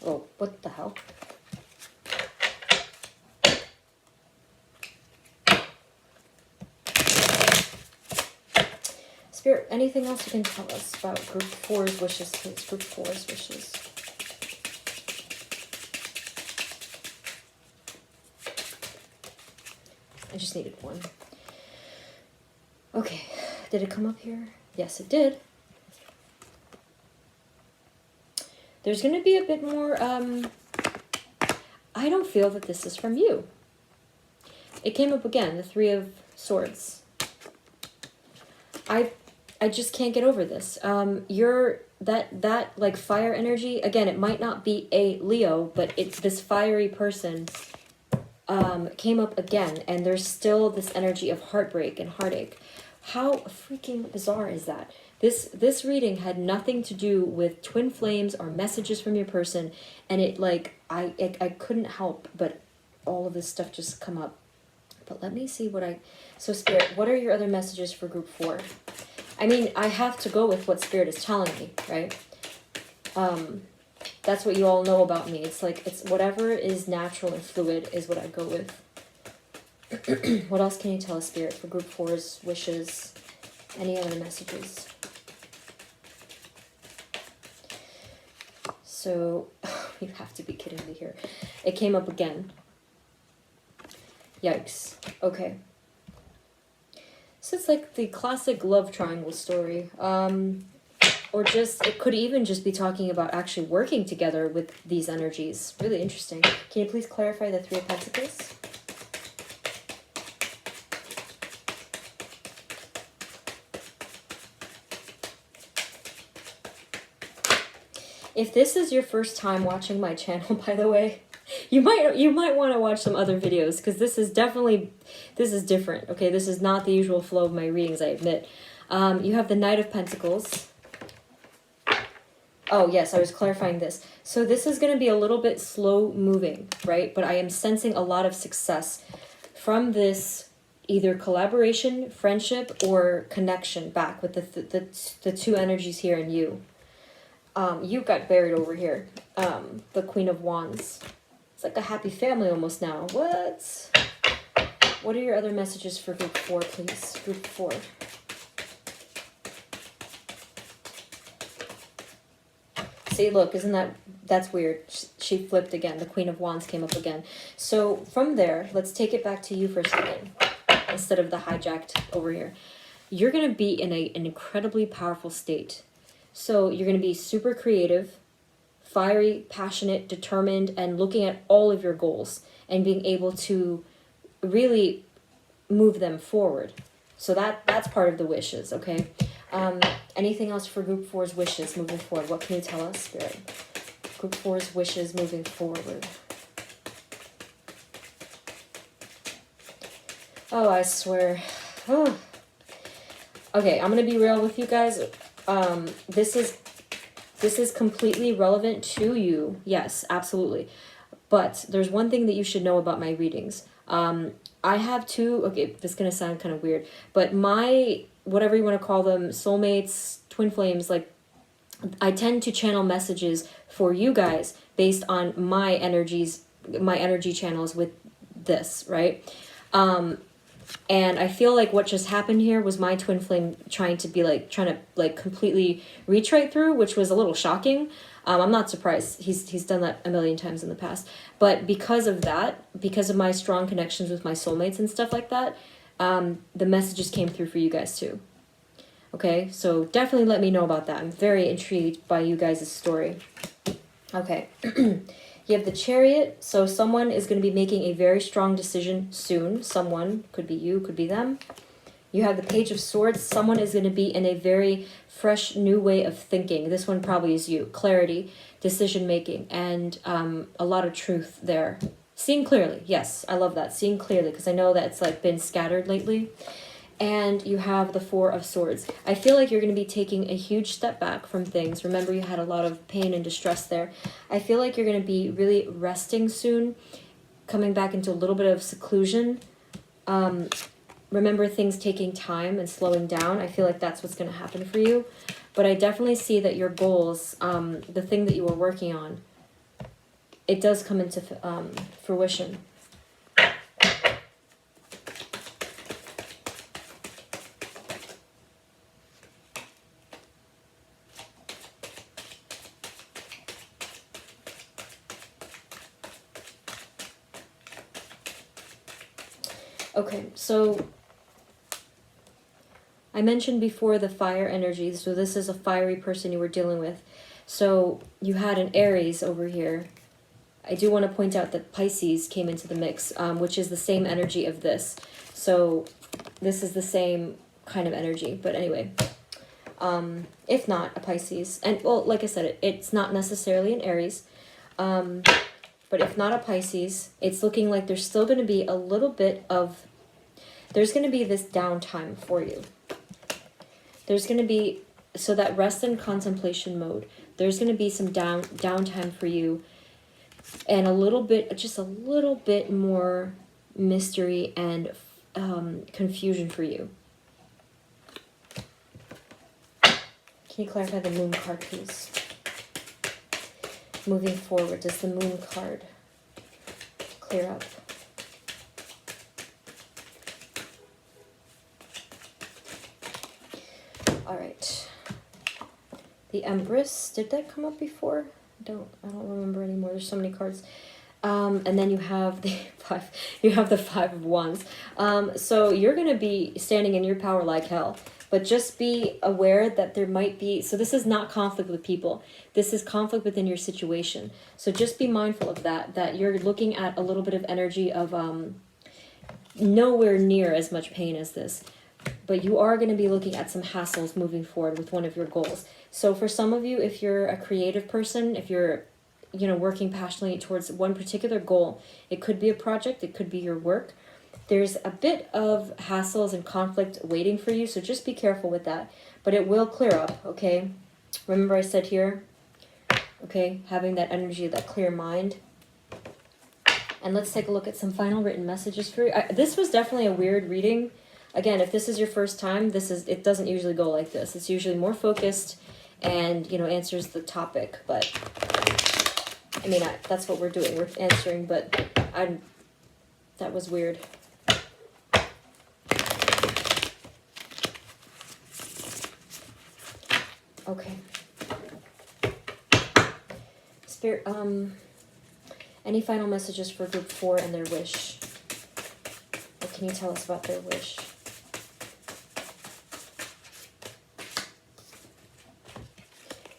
Oh, what the hell? Spirit, anything else you can tell us about Group 4's wishes, please? Group 4's wishes. I just needed one. Okay, did it come up here? Yes, it did. There's going to be a bit more, I don't feel that this is from you. It came up again, the Three of Swords. I just can't get over this. You're, that like fire energy, again, it might not be a Leo, but it's this fiery person came up again, and there's still this energy of heartbreak and heartache. How freaking bizarre is that? This reading had nothing to do with twin flames or messages from your person, and it like I couldn't help but all of this stuff just come up. But let me see so Spirit, what are your other messages for Group 4? I mean, I have to go with what Spirit is telling me, right? That's what you all know about me. It's like, it's whatever is natural and fluid is what I go with. What else can you tell us, Spirit, for Group 4's wishes? Any other messages? So, you have to be kidding me here. It came up again. Yikes. Okay. So it's like the classic love triangle story. Or just, it could even just be talking about actually working together with these energies. Really interesting. Can you please clarify the Three of Pentacles? If this is your first time watching my channel, by the way, you might want to watch some other videos, because this is different. Okay, this is not the usual flow of my readings, I admit. You have the Knight of Pentacles. Oh yes, I was clarifying this. So this is going to be a little bit slow moving, right? But I am sensing a lot of success from this, either collaboration, friendship, or connection back with the two energies here in you. You got buried over here. The Queen of Wands. It's like a happy family almost now. What are your other messages for Group 4, please? Group 4. See, look, that's weird. She flipped again. The Queen of Wands came up again. So from there, let's take it back to you for a second, instead of the hijacked over here. You're going to be in an incredibly powerful state. So you're going to be super creative, fiery, passionate, determined, and looking at all of your goals and being able to really move them forward. So that's part of the wishes, okay? Anything else for Group 4's wishes moving forward? What can you tell us, Spirit? Group 4's wishes moving forward. Oh, I swear. Oh. Okay, I'm going to be real with you guys. This is completely relevant to you. Yes, absolutely. But there's one thing that you should know about my readings. I have two, okay, this is going to sound kind of weird, but my, whatever you want to call them, soulmates, twin flames, like, I tend to channel messages for you guys based on my energies, my energy channels with this, right? And I feel like what just happened here was my twin flame trying to completely reach right through, which was a little shocking. I'm not surprised. He's done that a million times in the past. But because of that, because of my strong connections with my soulmates and stuff like that, the messages came through for you guys too. Okay, so definitely let me know about that. I'm very intrigued by you guys' story. Okay. You have the Chariot, so someone is going to be making a very strong decision soon. Someone, could be you, could be them. You have the Page of Swords. Someone is going to be in a very fresh, new way of thinking. This one probably is you. Clarity, decision-making, and a lot of truth there. Seeing clearly. Yes, I love that. Seeing clearly, because I know that it's like been scattered lately. And you have the Four of Swords. I feel like you're going to be taking a huge step back from things. Remember, you had a lot of pain and distress there. I feel like you're going to be really resting soon, coming back into a little bit of seclusion. Remember things taking time and slowing down. I feel like that's what's going to happen for you. But I definitely see that your goals, the thing that you were working on, it does come into fruition. Okay, so I mentioned before the fire energy. So this is a fiery person you were dealing with. So you had an Aries over here. I do want to point out that Pisces came into the mix, which is the same energy of this. So this is the same kind of energy. But anyway, if not a Pisces, and well, like I said, it's not necessarily an Aries. But if not a Pisces, it's looking like there's still going to be a little bit of, there's going to be this downtime for you. There's going to be, so that rest and contemplation mode, there's going to be some downtime for you, and a little bit, just a little bit more mystery and confusion for you. Can you clarify the Moon card, please? Moving forward, does the Moon card clear up? All right. The Empress, did that come up before? I don't remember anymore. There's so many cards. And then you have the Five of Wands. So you're going to be standing in your power like hell. But just be aware that there might be, so this is not conflict with people. This is conflict within your situation. So just be mindful of that you're looking at a little bit of energy of nowhere near as much pain as this. But you are going to be looking at some hassles moving forward with one of your goals. So for some of you, if you're a creative person, if you're, working passionately towards one particular goal, it could be a project, it could be your work. There's a bit of hassles and conflict waiting for you, so just be careful with that. But it will clear up, okay? Remember I said here, okay, having that energy, that clear mind. And let's take a look at some final written messages for you. This was definitely a weird reading. Again, if this is your first time, it doesn't usually go like this. It's usually more focused and, answers the topic. But, that's what we're doing. We're answering, but that was weird. Okay. Spirit, any final messages for group 4 and their wish? What can you tell us about their wish?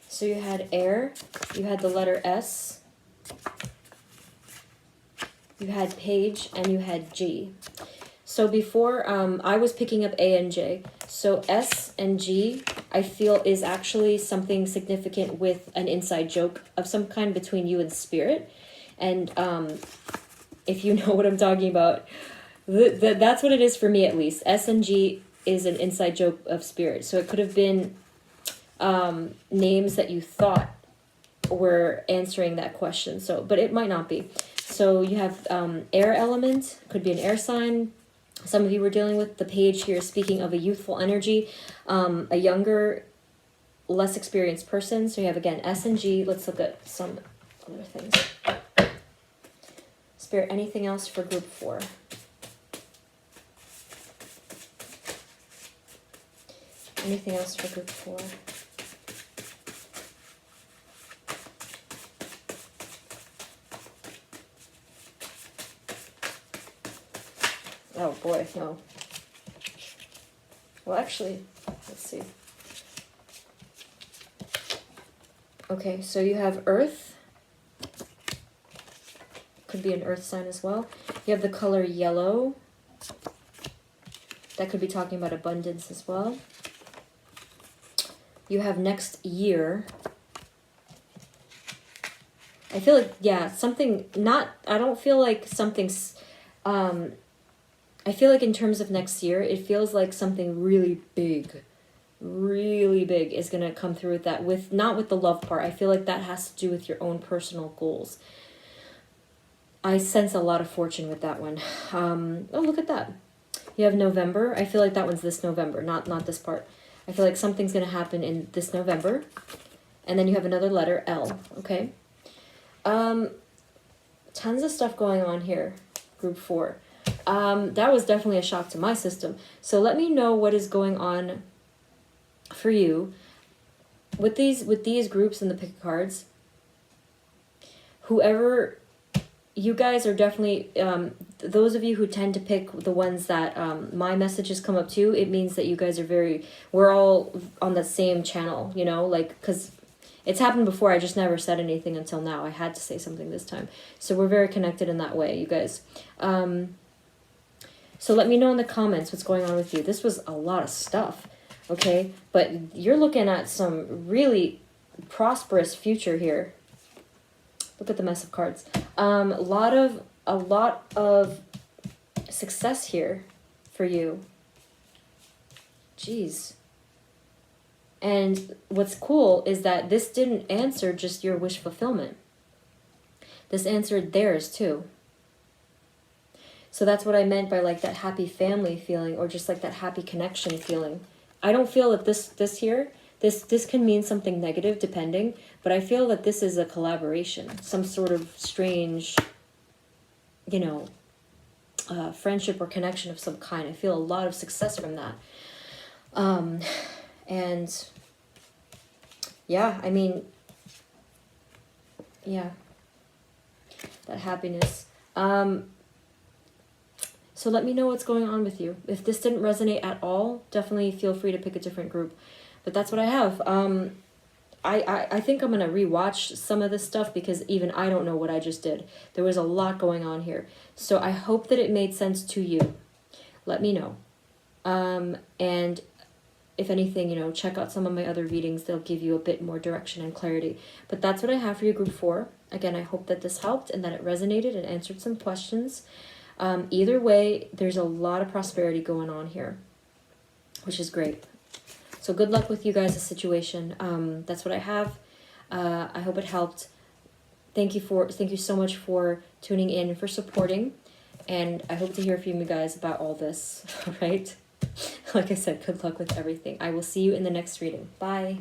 So you had air, you had the letter S, you had page, and you had G. So before, I was picking up A and J. So S and G, I feel, is actually something significant with an inside joke of some kind between you and Spirit. And if you know what I'm talking about, that's what it is for me, at least. S and G is an inside joke of Spirit. So it could have been names that you thought were answering that question. So, but it might not be. So you have air element, could be an air sign. Some of you were dealing with the page here, speaking of a youthful energy, a younger, less experienced person. So you have, again, S and G. Let's look at some other things. Spirit, anything else for group 4? Anything else for group 4? Oh boy, no. Well, actually, let's see. Okay, so you have Earth, could be an earth sign as well. You have the color yellow. That could be talking about abundance as well. You have next year. I feel like, yeah, something not, I don't feel like something's, I feel like in terms of next year, it feels like something really big is going to come through with that. With not with the love part. I feel like that has to do with your own personal goals. I sense a lot of fortune with that one. Oh, look at that. You have November. I feel like that one's this November, not this part. I feel like something's going to happen in this November. And then you have another letter, L, okay? Tons of stuff going on here, group 4. That was definitely a shock to my system. So let me know what is going on for you with these groups and the pick cards. Whoever, you guys are definitely, those of you who tend to pick the ones that my messages come up to, it means that you guys are we're all on the same channel, you know, like, because it's happened before. I just never said anything until now. I had to say something this time. So we're very connected in that way, you guys. So let me know in the comments what's going on with you. This was a lot of stuff, okay? But you're looking at some really prosperous future here. Look at the mess of cards. A lot of success here for you. Jeez. And what's cool is that this didn't answer just your wish fulfillment. This answered theirs too. So that's what I meant by like that happy family feeling, or just like that happy connection feeling. I don't feel that this can mean something negative depending, but I feel that this is a collaboration, some sort of strange, you know, friendship or connection of some kind. I feel a lot of success from that. And yeah, I mean, yeah, that happiness. So let me know what's going on with you. If this didn't resonate at all, definitely feel free to pick a different group. But that's what I have. I think I'm going to rewatch some of this stuff because even I don't know what I just did. There was a lot going on here. So I hope that it made sense to you. Let me know. And if anything, you know, check out some of my other readings. They'll give you a bit more direction and clarity. But that's what I have for you, group 4. Again, I hope that this helped and that it resonated and answered some questions. Either way, there's a lot of prosperity going on here, which is great. So good luck with you guys' situation. That's what I have. I hope it helped. Thank you so much for tuning in and for supporting. And I hope to hear from you guys about all this, all right? Like I said, good luck with everything. I will see you in the next reading. Bye.